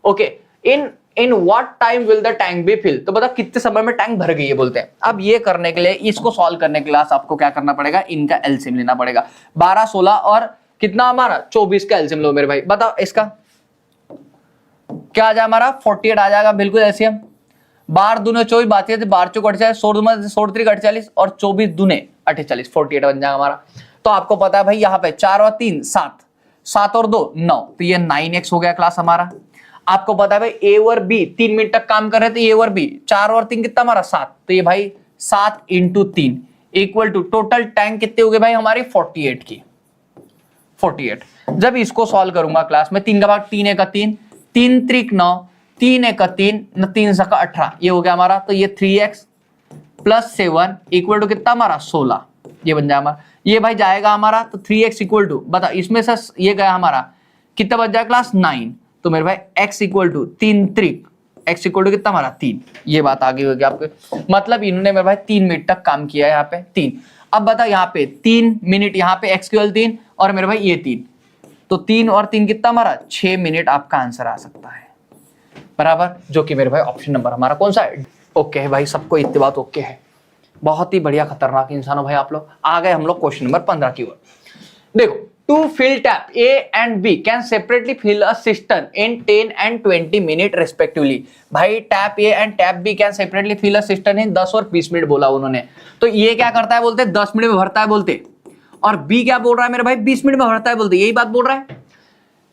Okay in what time will the tank be fill, तो बताओ कितने समय में टैंक भर गई है बोलते हैं। अब ये करने के लिए, इसको सॉल्व करने के लिए आपको क्या करना पड़ेगा, इनका एलसीएम लेना पड़ेगा। 12 16 और कितना हमारा 24 का एलसीएम लो मेरे भाई, बताओ इसका क्या आ जाए हमारा 48 आ जाएगा बिल्कुल एलसीएम। 12 दूने 24 बात है, 12 चौक 48, 16 3 48 और 24 दूने 48, 48 बन जाएगा हमारा। तो आपको पता है भाई यहाँ पे 4 और 3 7, 7 और 2 9, तो ये 9x हो गया क्लास हमारा। आपको पता है भाई ए और बी 3 मिनट तक काम कर रहे थे, ए और बी 4 और 3 कितना हमारा 7, तो ये भाई 7 into 3 equal to total tank कितने हो गए भाई हमारी 48 की 48। जब इसको सॉल्व करूंगा क्लास में 3 का भाग 3 1 3 3 3 9 3 1 3 3 7 18, ये हो गया हमारा। तो ये 3x प्लस 7 इक्वल टू कितना हमारा 16, ये बन जाएगा हमारा। ये भाई जाएगा हमारा तो 3x इक्वल टू बता इसमें से ये गया हमारा कितना बच जाएगा क्लास 9, तो मेरे भाई x equal to 3 3 x equal to कितना हमारा 3, ये बात आगे होगी आपके। मतलब इन्होंने मेरे भाई 3 मिनट तक काम किया है यहाँ पे 3। अब बता यहाँ पे 3 मिनट, यहाँ पे x केवल 3 और मेरे भाई ये 3, तो 3 और 3 कितना हमारा 6 मिनट आपका आंसर आ सकता है बराबर, जो कि मेरे भाई ऑप्शन नंबर हमारा कौन सा है। ओके है भाई, सबको इतनी बात ओके है, बहुत ही बढ़िया खतरनाक इंसान हो भाई आप लोग। आ गए हम लोग क्वेश्चन नंबर 15 की ओर। देखो to fill tap A and B can separately fill a system in 10 and 20 minute respectively. भाई tap A and tap B can separately fill a system in 10 और 20 मिनट बोला उन्होंने, तो ये क्या करता है बोलते 10 मिनट में भरता है बोलते, और बी क्या बोल रहा है मेरे भाई 20 मिनट में भरता है बोलते, यही बात बोल रहा है।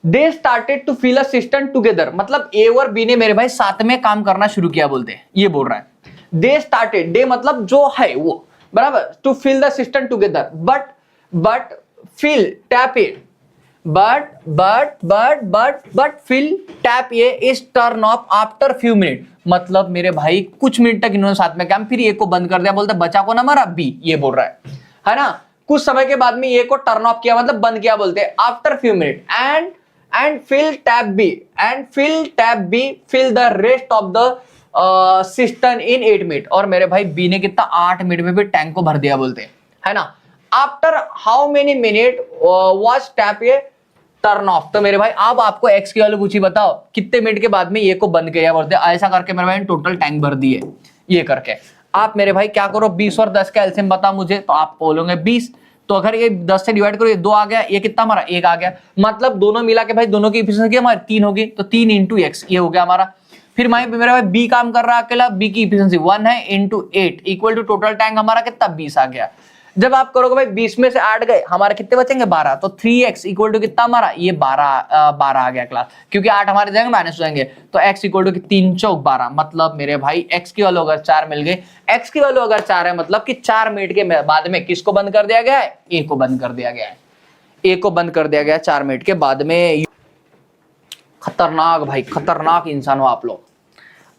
They started to fill a system together, मतलब ए और बी ने मेरे भाई साथ में काम करना शुरू किया बोलते, ये बोल रहा है। दे स्टार्टेड, दे मतलब जो है वो बराबर, to fill the system together but fill tap A but fill tap A is turn off after few minute, मतलब मेरे भाई कुछ मिनट तक इन्होंने साथ में काम, फिर ए को बंद कर दिया बोलते बचा कौन हमारा बी, ये बोल रहा है ना। कुछ समय के बाद में ए को टर्न ऑफ किया मतलब बंद किया बोलते after few minute and fill tab B fill the rest of the system in 8 minute, और मेरे भाई बी ने कितना 8 मिनट में भी टैंक को भर दिया बोलते है ना। After how many minute was tap A turn off. तो मेरे भाई अब आपको एक्स की वैल्यू पूछी, बताओ कितने मिनट के बाद में ये को बंद किया बोलते हैं। ऐसा करके मेरे भाई टोटल टैंक भर दिए ये करके। आप मेरे भाई क्या करो, 20 और 10 का एलसीएम बता मुझे, तो आप बोलोगे 20। तो अगर ये 10 से डिवाइड करो, ये 2 आ गया, ये कितना हमारा 1 आ गया, मतलब दोनों मिला के भाई दोनों की एफिशिएंसी हमारी 3 होगी, तो 3 इंटू एक्स ये हो गया हमारा। फिर मेरा भाई बी काम कर रहा है अकेला, बी की एफिशिएंसी 1 है into 8 equal to total tank हमारा कितना 20 आ गया। जब आप करोगे भाई 20 में से 8 गए, हमारे कितने बचेंगे 12, तो 3x इक्वल टू कितना हमारा ये 12 आ गया क्लास, क्योंकि 8 हमारे जाएंगे माइनस हो जाएंगे, तो x इक्वल टू 3 चौक 12, मतलब मेरे भाई x की वैल्यू अगर 4 मिल गई, x की वैल्यू अगर 4 है मतलब कि 4 मिनट के बाद में किसको बंद कर दिया गया है, a को बंद कर दिया गया है, a को बंद कर दिया गया 4 मिनट के बाद में। खतरनाक भाई, खतरनाक इंसान हो आप लोग।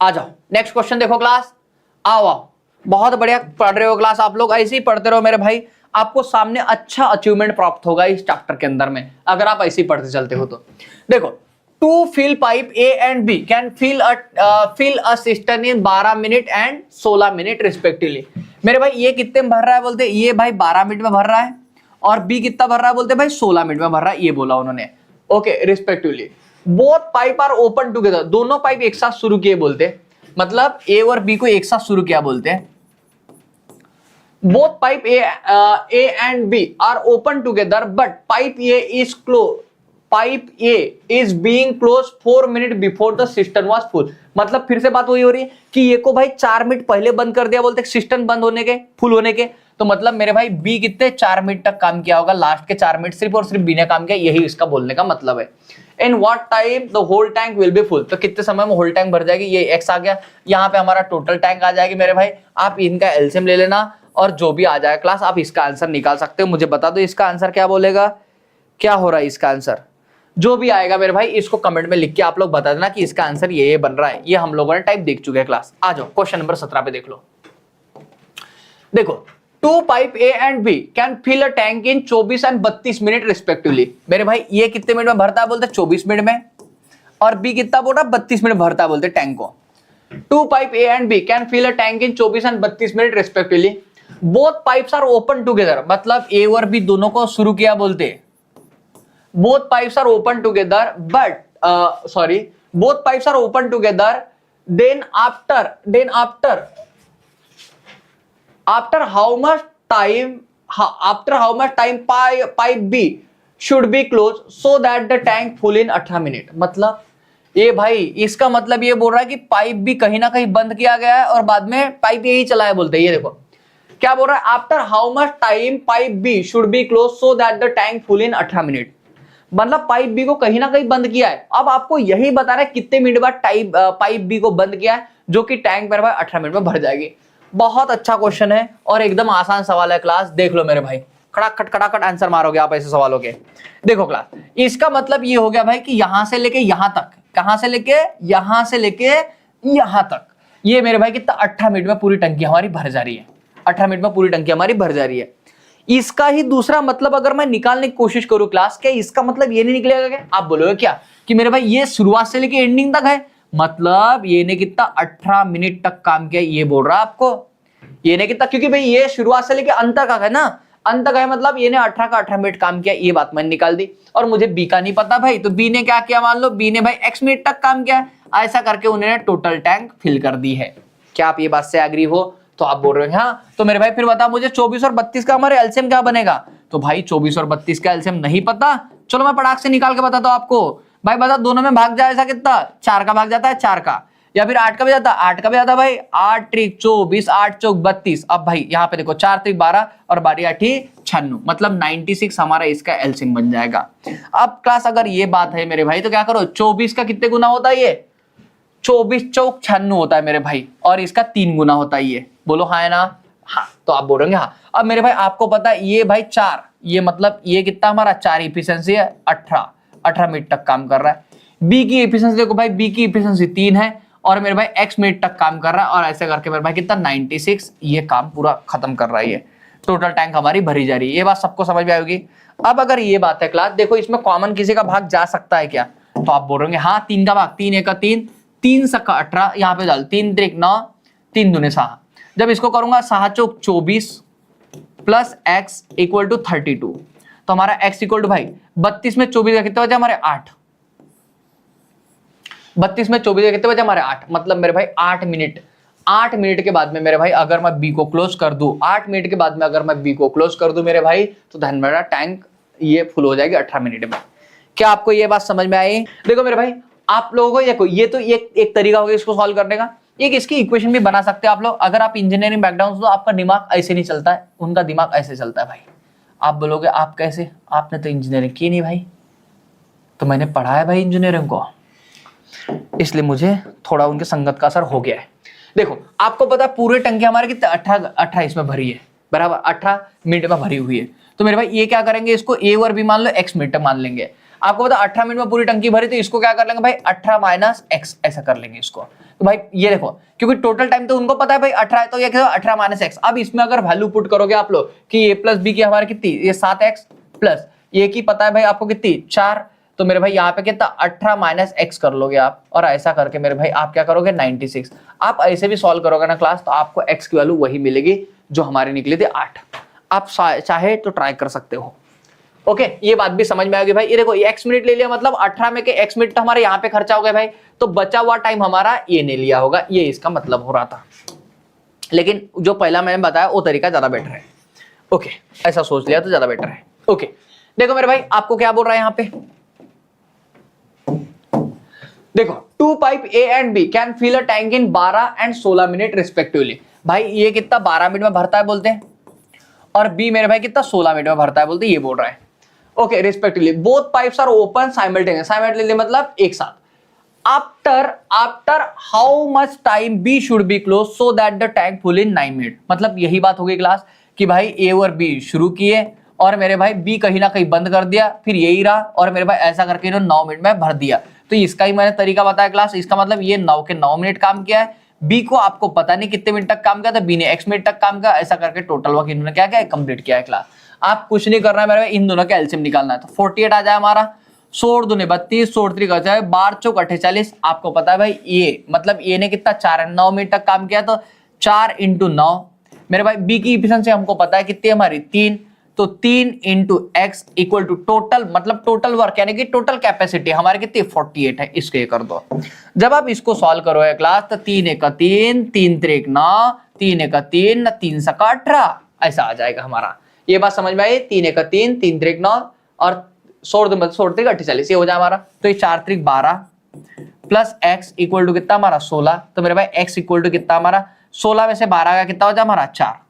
आ जाओ नेक्स्ट क्वेश्चन देखो क्लास, आओ आओ, बहुत बढ़िया पढ़ रहे हो क्लास आप लोग, ऐसे ही पढ़ते रहो मेरे भाई, आपको सामने अच्छा अचीवमेंट प्राप्त होगा इस चैप्टर के अंदर में, अगर आप ऐसे ही पढ़ते चलते हो तो। देखो, to fill pipe A and B can fill a cistern in 12 minute and 16 minute respectively. मेरे भाई ये कितने में भर रहा है बोलते, ये भाई 12 मिनट में भर रहा है, और बी कितना भर रहा है बोलते भाई 16 मिनट में भर रहा है, ये बोला उन्होंने, okay respectively. Both pipe are open together, दोनों पाइप एक साथ शुरू किए बोलते, मतलब ए और बी को एक साथ शुरू किया बोलते हैं। Both pipe A and B are open together but pipe A is close, pipe A is being close 4 minute before the system was full. मतलब फिर से बात वही हो रही है कि ये को भाई 4 मिनट पहले बंद कर दिया बोलते सिस्टम बंद होने के, फुल होने के, तो मतलब मेरे भाई बी कितने 4 मिनट तक काम किया होगा, लास्ट के 4 मिनट सिर्फ और सिर्फ बी ने काम किया, यही इसका बोलने का मतलब है। In what time the whole tank will be full, तो कितने समय में होल टैंक भर जाएगी, ये एक्स आ गया, यहाँ पे हमारा टोटल टैंक आ जाएगी मेरे भाई। आप इनका एलसीएम ले लेना और जो भी आ जाए क्लास आप इसका आंसर निकाल सकते हो। मुझे बता दो इसका आंसर क्या बोलेगा, क्या हो रहा है इसका आंसर, जो भी आएगा मेरे भाई इसको कमेंट में लिख के आप लोग बता देना कि इसका आंसर ये बन रहा है। ये हम लोगों ने टाइप देख चुके हैं क्लास। आ जाओ क्वेश्चन नंबर 17 पे देख लो। देखो, two pipe A and B can fill a tank in 24 and 32 minute respectively. मेरे भाई ये कितने मिनट में भरता है बोलते 24 मिनट में, और बी कितना बोल रहा 32 मिनट भरता है बोलते टैंक को। Two pipe A and B can fill a tank in 24 and 32 minute respectively. Both pipes are open together, मतलब ए और बी दोनों को शुरू किया बोलते, both pipes are open together but both pipes are open together, then after how much time pipe B should be closed so that the tank full in 18 minute। मतलब ये भाई इसका मतलब ये बोल रहा है कि पाइप भी कहीं ना कहीं बंद किया गया है और बाद में पाइप यही चला है बोलते हैं। ये देखो क्या बोल रहा है, after how much time pipe B should be close so that the tank full in 18 minute, मतलब पाइप बी को कहीं ना कहीं बंद किया है। अब आपको यही बताना है कितने मिनट बाद पाइप बी को बंद किया है, जो कि टैंक मेरे भाई 18 मिनट में भर जाएगी। बहुत अच्छा क्वेश्चन है और एकदम आसान सवाल है क्लास, देख लो मेरे भाई, खड़ाखट आंसर मारोगे आप ऐसे सवालों के। देखो क्लास, इसका मतलब ये हो गया भाई कि यहां से लेके यहां तक, कहां से लेके यहां तक, ये मेरे भाई कितना 18 मिनट में पूरी टंकी हमारी भर जा रही है, 18 मिनट में पूरी टंकी हमारी भर जा रही है। इसका ही दूसरा मतलब अगर मैं निकालने की कोशिश करूं क्लास, क्या इसका मतलब ये नहीं निकलेगा क्या? आप बोलोगे क्या कि मेरे भाई ये शुरुआत से लेके एंडिंग तक है, मतलब ये ने कितना 18 मिनट तक काम किया, ये बोल रहा है आपको। ये ने कितना, क्योंकि भाई ये शुरुआत से लेके अंत तक है ना, अंत तक है, मतलब ये ने 18 का 18 मिनट काम किया, ये बात मैंने निकाल दी। और मुझे बी का नहीं पता भाई, तो बी ने क्या किया, मान लो बी ने भाई x मिनट तक काम किया, ऐसा करके उन्होंने टोटल टैंक फिल कर दी है। क्या आप ये बात से एग्री हो? तो आप बोल रहे हैं हाँ। तो मेरे भाई फिर बता मुझे 24 और 32 का हमारे एलसीएम क्या बनेगा? तो भाई 24 और 32 का एलसीएम नहीं पता, चलो मैं पटाख से निकाल के बताता हूं आपको। भाई बता, दोनों में भाग जाए ऐसा कितना, 4 का भाग जाता है 4 का, या फिर 8 का भी जाता है, 8 का भी जाता है भाई, 8 त्रिक 24, 8 चौक 32। अब भाई यहाँ पे देखो 4 त्रिक 12 और 12 8 96, मतलब 96 हमारा इसका एलसीएम बन जाएगा। अब क्लास अगर ये बात है मेरे भाई तो क्या करो, 24 का कितने गुना होता है, ये 24 चौक 96 होता है मेरे भाई, और इसका 3 गुना होता है ये, बोलो हाँ है ना? हाँ, तो आप बोलेंगे हाँ। अब मेरे भाई आपको पता है ये भाई 4, ये मतलब ये कितना हमारा 4 एफिशिएंसी है, 18 मिनट तक काम कर रहा है। बी की एफिशिएंसी देखो भाई, बी की एफिशिएंसी 3 है और मेरे भाई x मिनट तक काम कर रहा है, और ऐसे करके मेरे भाई कितना 96 ये काम पूरा खत्म कर रहा है, ये टोटल टैंक हमारी भरी जा रही है। ये बात सबको समझ में आएगी। अब अगर ये बात है क्लास, देखो इसमें कॉमन किसी का भाग जा सकता है क्या? तो आप बोल रहे हाँ 3 का भाग, 3 1 3, 3 सका 18, यहाँ पे डाल 3 त्रिक 9, 3 दूने 6। जब इसको करूंगा 6 चौक 24 प्लस x इक्वल टू 32, तो हमारा x इक्वल टू भाई 32 में 24 का कितने बचे हमारे 8, 32 में 24 का कितने बचे हमारे 8, मतलब मेरे भाई 8 मिनट, 8 मिनट के बाद में मेरे भाई अगर मैं बी को क्लोज कर दूं, 8 मिनट के बाद में अगर मैं बी को क्लोज कर दूं मेरे भाई, तो धन मेरा टैंक ये फुल हो जाएगी 18 मिनट में। क्या आपको ये बात समझ में आई? देखो मेरे भाई आप लोगों को ये तो एक तरीका होगा इसको सॉल्व करने का, एक इसकी इक्वेशन भी बना सकते हो आप लोग। अगर आप इंजीनियरिंग बैकग्राउंड तो आपका दिमाग ऐसे नहीं चलता है, उनका दिमाग ऐसे चलता है भाई। आप बोलोगे आप कैसे, आपने तो इंजीनियरिंग की नहीं भाई, तो मैंने पढ़ा है भाई इंजीनियरिंग को, इसलिए मुझे थोड़ा उनके संगत का असर हो गया है। देखो आपको पता है पूरे टंकी हमारे कितने 18 इसमें भरी है, बराबर 18 मिनट में भरी हुई है। तो मेरे भाई ये क्या करेंगे, इसको ए और बी मान लो, एक्स मिनट मान लेंगे। आपको पता 18 मिनट में पूरी टंकी भरी, तो इसको क्या कर लेंगे भाई 18 माइनस एक्स ऐसा कर लेंगे इसको। तो भाई ये देखो क्योंकि टोटल टाइम तो उनको पता है भाई 18 है, तो ये क्या 18 माइनस एक्स। अब इसमें अगर वैल्यू पुट करोगे आप लोग कि ए प्लस बी की हमारी कितनी, ये 7x प्लस ए की पता है भाई आपको कितनी 4, तो मेरे भाई यहाँ पे कितना 18 माइनस एक्स कर लोगे आप, और ऐसा करके मेरे भाई आप क्या करोगे 96। आप ऐसे भी सॉल्व करोगे ना क्लास, तो आपको एक्स की वैल्यू वही मिलेगी जो हमारी निकली थी 8। आप चाहे तो ट्राई कर सकते हो। ओके ये बात भी समझ में आ गई भाई। ये देखो एक्स मिनट ले लिया, मतलब 18 में के एक्स मिनट तो हमारे यहाँ पे खर्चा हो गया भाई, तो बचा हुआ टाइम हमारा ये नहीं लिया होगा, ये इसका मतलब हो रहा था। लेकिन जो पहला मैंने बताया वो तरीका ज्यादा बेटर है। ओके ऐसा सोच लिया तो ज्यादा बेटर है। ओके देखो मेरे भाई आपको क्या बोल रहा है यहाँ पे, देखो 2 pipe A and B can fill a tank in 12 and 16 minute respectively. भाई ये कितना 12 मिनट में भरता है बोलते हैं, और बी मेरे भाई कितना 16 मिनट में भरता है बोलते हैं, ये बोल रहा है। Okay respectively both pipes are open simultaneously मतलब एक साथ। After how much time B should be close so that the tank full in 9 minute. मतलब यही बात हो गई क्लास कि भाई ए और बी शुरू किए और मेरे भाई बी कहीं ना कहीं बंद कर दिया, फिर यही रहा, और मेरे भाई ऐसा करके इन्होंने 9 मिनट में भर दिया। तो इसका ही मैंने तरीका बताया क्लास, इसका मतलब ये 9 के 9 मिनट काम किया है, बी को आपको पता नहीं कितने मिनट तक काम किया था, बी ने x मिनट तक काम किया, ऐसा करके टोटल वर्क इन्होंने क्या किया कंप्लीट किया है क्लास। आप कुछ नहीं करना है मेरे भाई, इन दोनों का एलसीएम निकालना है। तो 48 आ जाए हमारा, 16 दूने 32, 16 का जाए 12 चौक 48। आपको पता है भाई ये मतलब ए ने कितना 9 मिनट तक काम किया, तो 4 × 9 मेरे भाई। बी की इफिशिएंसी हमको पता है कितनी हमारी 3, तो 3 × x इक्वल टू टोटल मतलब टोटल वर्क यानी कि टोटल कैपेसिटी हमारी कितनी 48 है, इसको ये कर दो। जब आप इसको सॉल्व करोगे क्लास तो 3 × 1 3, 3 × 3 9, 3 × 3 3 × 18 ऐसा आ जाएगा हमारा। ये बात समझ में आई? 3 × 3 3 × 3 9 और 16 16 48 ये हो जाए हमारा। तो ये 4 3 12 प्लस x इक्वल टू कितना हमारा 16। तो मेरे भाई x इक्वल टू कितना हमारा 16 में से 12 का कितना हो जाए हमारा 4।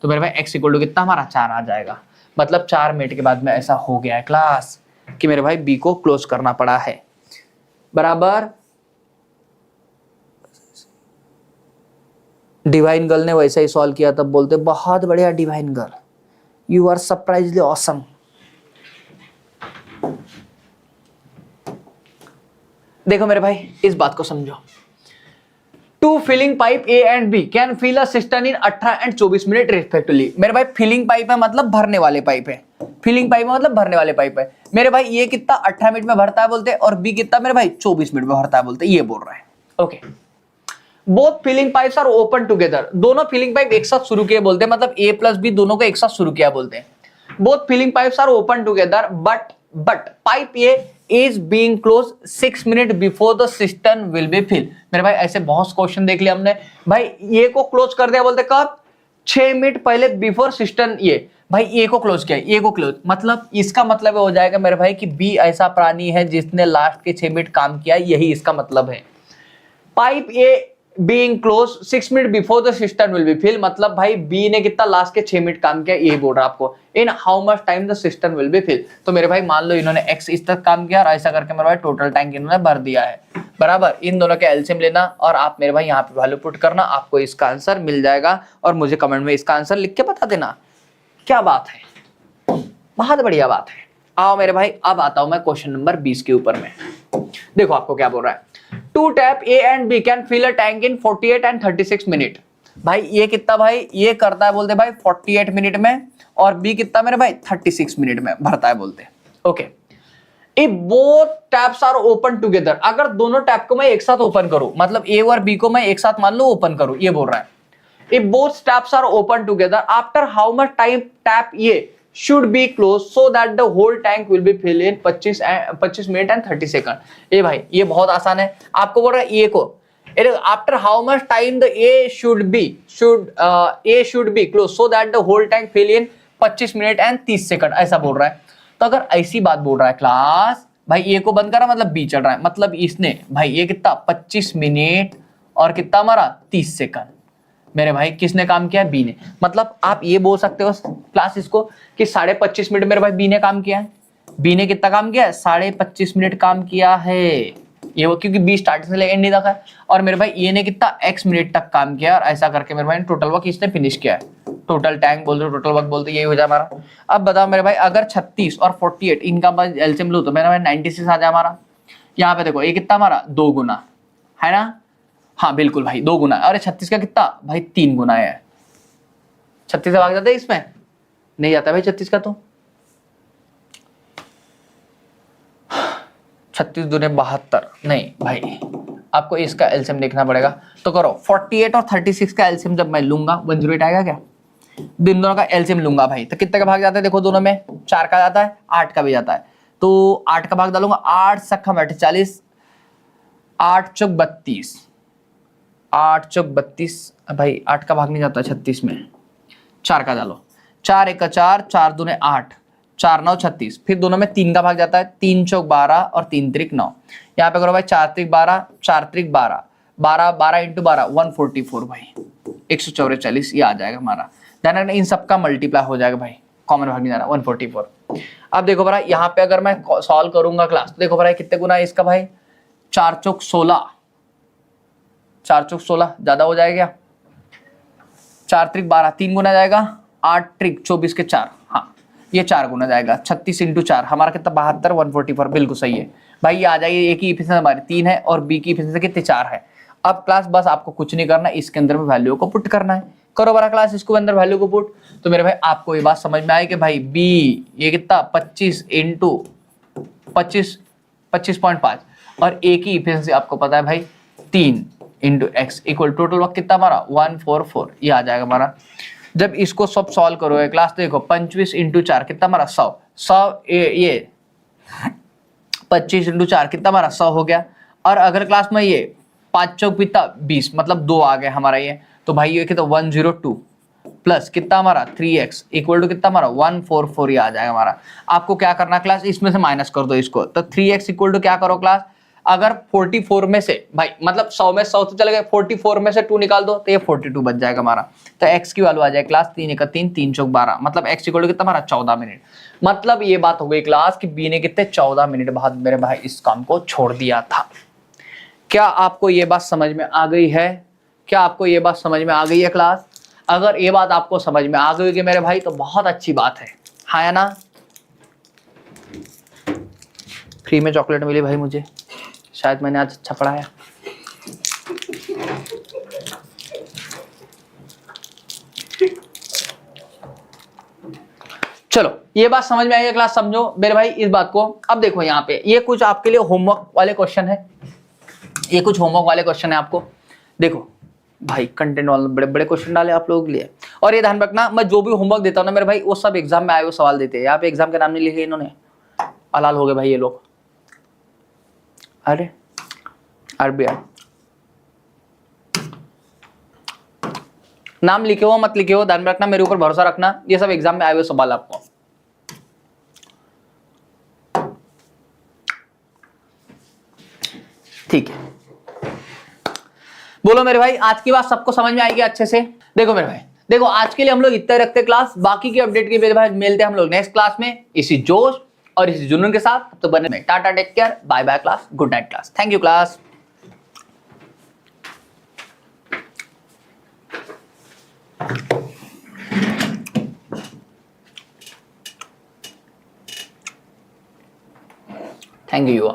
तो मेरे भाई x इक्वल टू कितना हमारा 4 आ जाएगा। मतलब 4 मिनट के बाद में ऐसा हो गया है क्लास कि मेरे भाई b को क्लोज करना पड़ा है, बराबर। डिवाइन गर्ल ने वैसा ही सॉल्व किया, तब बोलते बहुत बढ़िया divine girl, you are surprisingly awesome. देखो मेरे भाई इस बात को समझो, 2 filling pipe A and B can fill a cistern in 18 and 24 minute respectively. मेरे भाई फिलिंग पाइप है मतलब भरने वाले पाइप है, फिलिंग पाइप मतलब भरने वाले पाइप है। मेरे भाई ये कितना 18 मिनट में भरता है बोलते हैं, और बी कितना मेरे भाई 24 मिनट में भरता है बोलते हैं, ये बोल रहा है। Okay both filling pipes are open together. दोनों फिलिंग पाइप एक साथ शुरू किए बोलते हैं, मतलब ए प्लस बी दोनों को एक साथ शुरू किया बोलते हैं। Both filling pipes are open together but pipe A is being close 6 minute before the cistern will be fill. मेरे भाई ऐसे बहुत क्वेश्चन देख लिया हमने, भाई ए को क्लोज कर दिया बोलते कब 6 मिनट पहले बिफोर सिस्टर्न। ये भाई ए को क्लोज किया, ए को क्लोज मतलब इसका मतलब हो जाएगा मेरे भाई कि बी ऐसा प्राणी है जिसने लास्ट के 6 मिनट काम किया, यही इसका मतलब है। Pipe A being close 6 minute before the cistern will be fill, मतलब भाई बी ने कितना लास्ट के 6 मिनट काम किया, ये बोल रहा आपको। In how much time the cistern will be fill. तो मेरे भाई मान लो इन्होंने x इस तक काम किया और ऐसा करके मेरे भाई टोटल टैंक इन्होंने भर दिया है, बराबर। इन दोनों के एलसीएम लेना और आप मेरे भाई यहाँ पे वैल्यू पुट करना, आपको इसका आंसर मिल जाएगा। और मुझे कमेंट में इसका आंसर लिख के बता देना। क्या बात है, बहुत बढ़िया बात है। आओ मेरे भाई अब आता हूं मैं क्वेश्चन नंबर 20 के ऊपर में। देखो आपको क्या बोल रहा है, 2 tap A and B can fill a tank in 48 and 36 minute. भाई ये कितना भाई ये करता है बोलते भाई 48 मिनट में, और बी कितना मेरे भाई 36 मिनट में भरता है बोलते। Okay if both taps are open together, अगर दोनों टैप को मैं एक साथ ओपन करूं, मतलब ए और बी को मैं एक साथ मान लो ओपन करूं, ये बोल रहा है। If both taps are open together after how much time tap A should be closed so that the whole tank will be filled in 25 minute and 30 second. ये भाई ये बहुत आसान है, आपको बोल रहा है ए को after how much time the A should be close so that the whole tank fill in 25 minute and 30 second, ऐसा बोल रहा है। तो अगर ऐसी बात बोल रहा है क्लास, भाई ए को बंद करा मतलब बी चल रहा है, मतलब इसने भाई ये कितना 25 मिनट और कितना हमारा 30 सेकंड। मेरे भाई किसने काम किया है? बी ने। मतलब आप ये बोल सकते हो क्लास इसको कि 25.5 मिनट मेरे भाई बी ने काम किया है। बी ने कितना काम किया है? 25.5 मिनट काम किया है ये वो, क्योंकि बी स्टार्टिंग से लेकर एंड नहीं रखा है। और मेरे भाई ए ने कितना x मिनट तक काम किया, और ऐसा करके मेरे भाई टोटल वर्क इसने फिनिश किया है। टोटल टैंक बोल दो, टोटल वर्क बोलते, यही हो जाए हमारा। अब बताओ मेरे भाई, अगर 36 और 48 इनका एलसीएम लो तो मेरा भाई 96 आ जाए हमारा। यहाँ पे देखो ये कितना हमारा 2 गुना है ना, हाँ बिल्कुल भाई 2 गुना। और 36 का कितना भाई 3 गुना है। 36 से भाग जाता है इसमें, नहीं जाता भाई 36 का, तो 36 दूने 72, नहीं भाई आपको इसका एलसीएम देखना पड़ेगा। तो करो 48 और 36 का एलसीएम जब मैं लूंगा 108 आएगा क्या? दिन दोनों का एलसीएम लूंगा भाई, तो कितने का भाग जाता है? देखो दोनों में 4 का जाता है, 8 का भी जाता है, तो 8 का भाग डालूंगा, 8 सख्खम 48, 8 चौक 32, 8 चौक 32 भाई 8 का भाग नहीं जाता 36 में, 4 का डालो, 4 एक का 4, 4 दूने 8, 4 9 36, फिर दोनों में 3 का भाग जाता है, 3 चौक 12 और 3 त्रिक 9। यहाँ पे करो भाई 4 त्रिक 12, 4 त्रिक 12, 12 12 इंटू 12 144 भाई 144 ये आ जाएगा हमारा। ध्यान इन सबका मल्टीप्लाई हो जाएगा भाई, कॉमन भाग नहीं जाना 144। अब देखो भाई यहाँ पे अगर मैं सॉल्व करूंगा क्लास, तो देखो भाई कितने गुना है इसका भाई, 4 चौक 16, 4 चौक 16 ज्यादा हो जाएगा, 4 त्रिक 12 3 गुना जाएगा, 8 ट्रिक 24 के 4, हाँ ये 4 गुना जाएगा, 36 इंटू 4 हमारा कितना 72 144 बिल्कुल सही है भाई। ये आ जाएगी, ए की इफिशिएंसी हमारी 3 है और बी की इफिशिएंसी कितनी 4 है। अब क्लास बस आपको कुछ नहीं करना, इसके अंदर में वैल्यू को पुट करना है। करो बड़ा क्लास इसको अंदर वैल्यू को पुट, तो मेरे भाई आपको ये बात समझ में आई कि भाई बी ये कितना 25 इंटू 25.5 और ए की इफिशिएंसी आपको पता है भाई 3 into x equal total work कितना हमारा 144 ये आ जाएगा हमारा। जब इसको सब सॉल्व करोगे क्लास, देखो 25 इंटू 4 कितना हमारा 100 ये 25 इंटू 4 कितना हमारा 100 हो गया। और अगर क्लास में ये 5 चौक कितना 20 मतलब 2 आ गए हमारा ये, तो भाई ये कितना 102 प्लस कितना हमारा 3x इक्वल टू कितना हमारा 144 ये आ जाएगा हमारा। आपको क्या करना क्लास, इसमें से माइनस कर दो इसको, तो 3x इक्वल टू क्या करो क्लास, अगर 44 में से भाई मतलब 100 में 100 तो चले गए, 44 में से 2 निकाल दो तो ये 42 बच जाएगा हमारा। तो x की वैल्यू आ जाए क्लास 3 1 3 3 चौक 12 मतलब x इक्वल टू कितना हमारा 14 मिनट। मतलब ये बात हो गई क्लास कि बी ने कितने 14 मिनट बाद मेरे भाई इस काम को छोड़ दिया था। क्या आपको ये बात समझ में आ गई है? क्या आपको ये बात समझ में आ गई है क्लास? अगर ये बात आपको समझ में आ गई कि मेरे भाई तो बहुत अच्छी बात है, हाँ या ना? फ्री में चॉकलेट मिली भाई मुझे, शायद मैंने आज अच्छा पढ़ाया। चलो ये बात समझ में आई है क्लास, समझो मेरे भाई इस बात को। अब देखो यहाँ पे ये कुछ आपके लिए होमवर्क वाले क्वेश्चन है, ये कुछ होमवर्क वाले क्वेश्चन है आपको। देखो भाई कंटेंट वाले बड़े बड़े क्वेश्चन डाले आप लोगों के लिए, और ये ध्यान रखना मैं जो भी होमवर्क देता हूँ ना मेरे भाई वो सब एग्जाम में आए हुए सवाल देते हैं। यहाँ पे एग्जाम के नाम नहीं लिखे इन्होंने, हलाल हो गए भाई ये लोग। अरे आरबीआई नाम लिखे हो मत लिखे हो, ध्यान रखना, मेरे ऊपर भरोसा रखना, ये सब एग्जाम में आए हुए सवाल आपको। ठीक है, बोलो मेरे भाई आज की बात सबको समझ में आएगी अच्छे से? देखो मेरे भाई, देखो आज के लिए हम लोग इतना ही रखते क्लास, बाकी की अपडेट के मेरे भाई मिलते हैं हम लोग नेक्स्ट क्लास में इसी जोश और इसी जुनून के साथ। तो बने में tata, take care, bye bye class, good night class, thank you class. Thank you.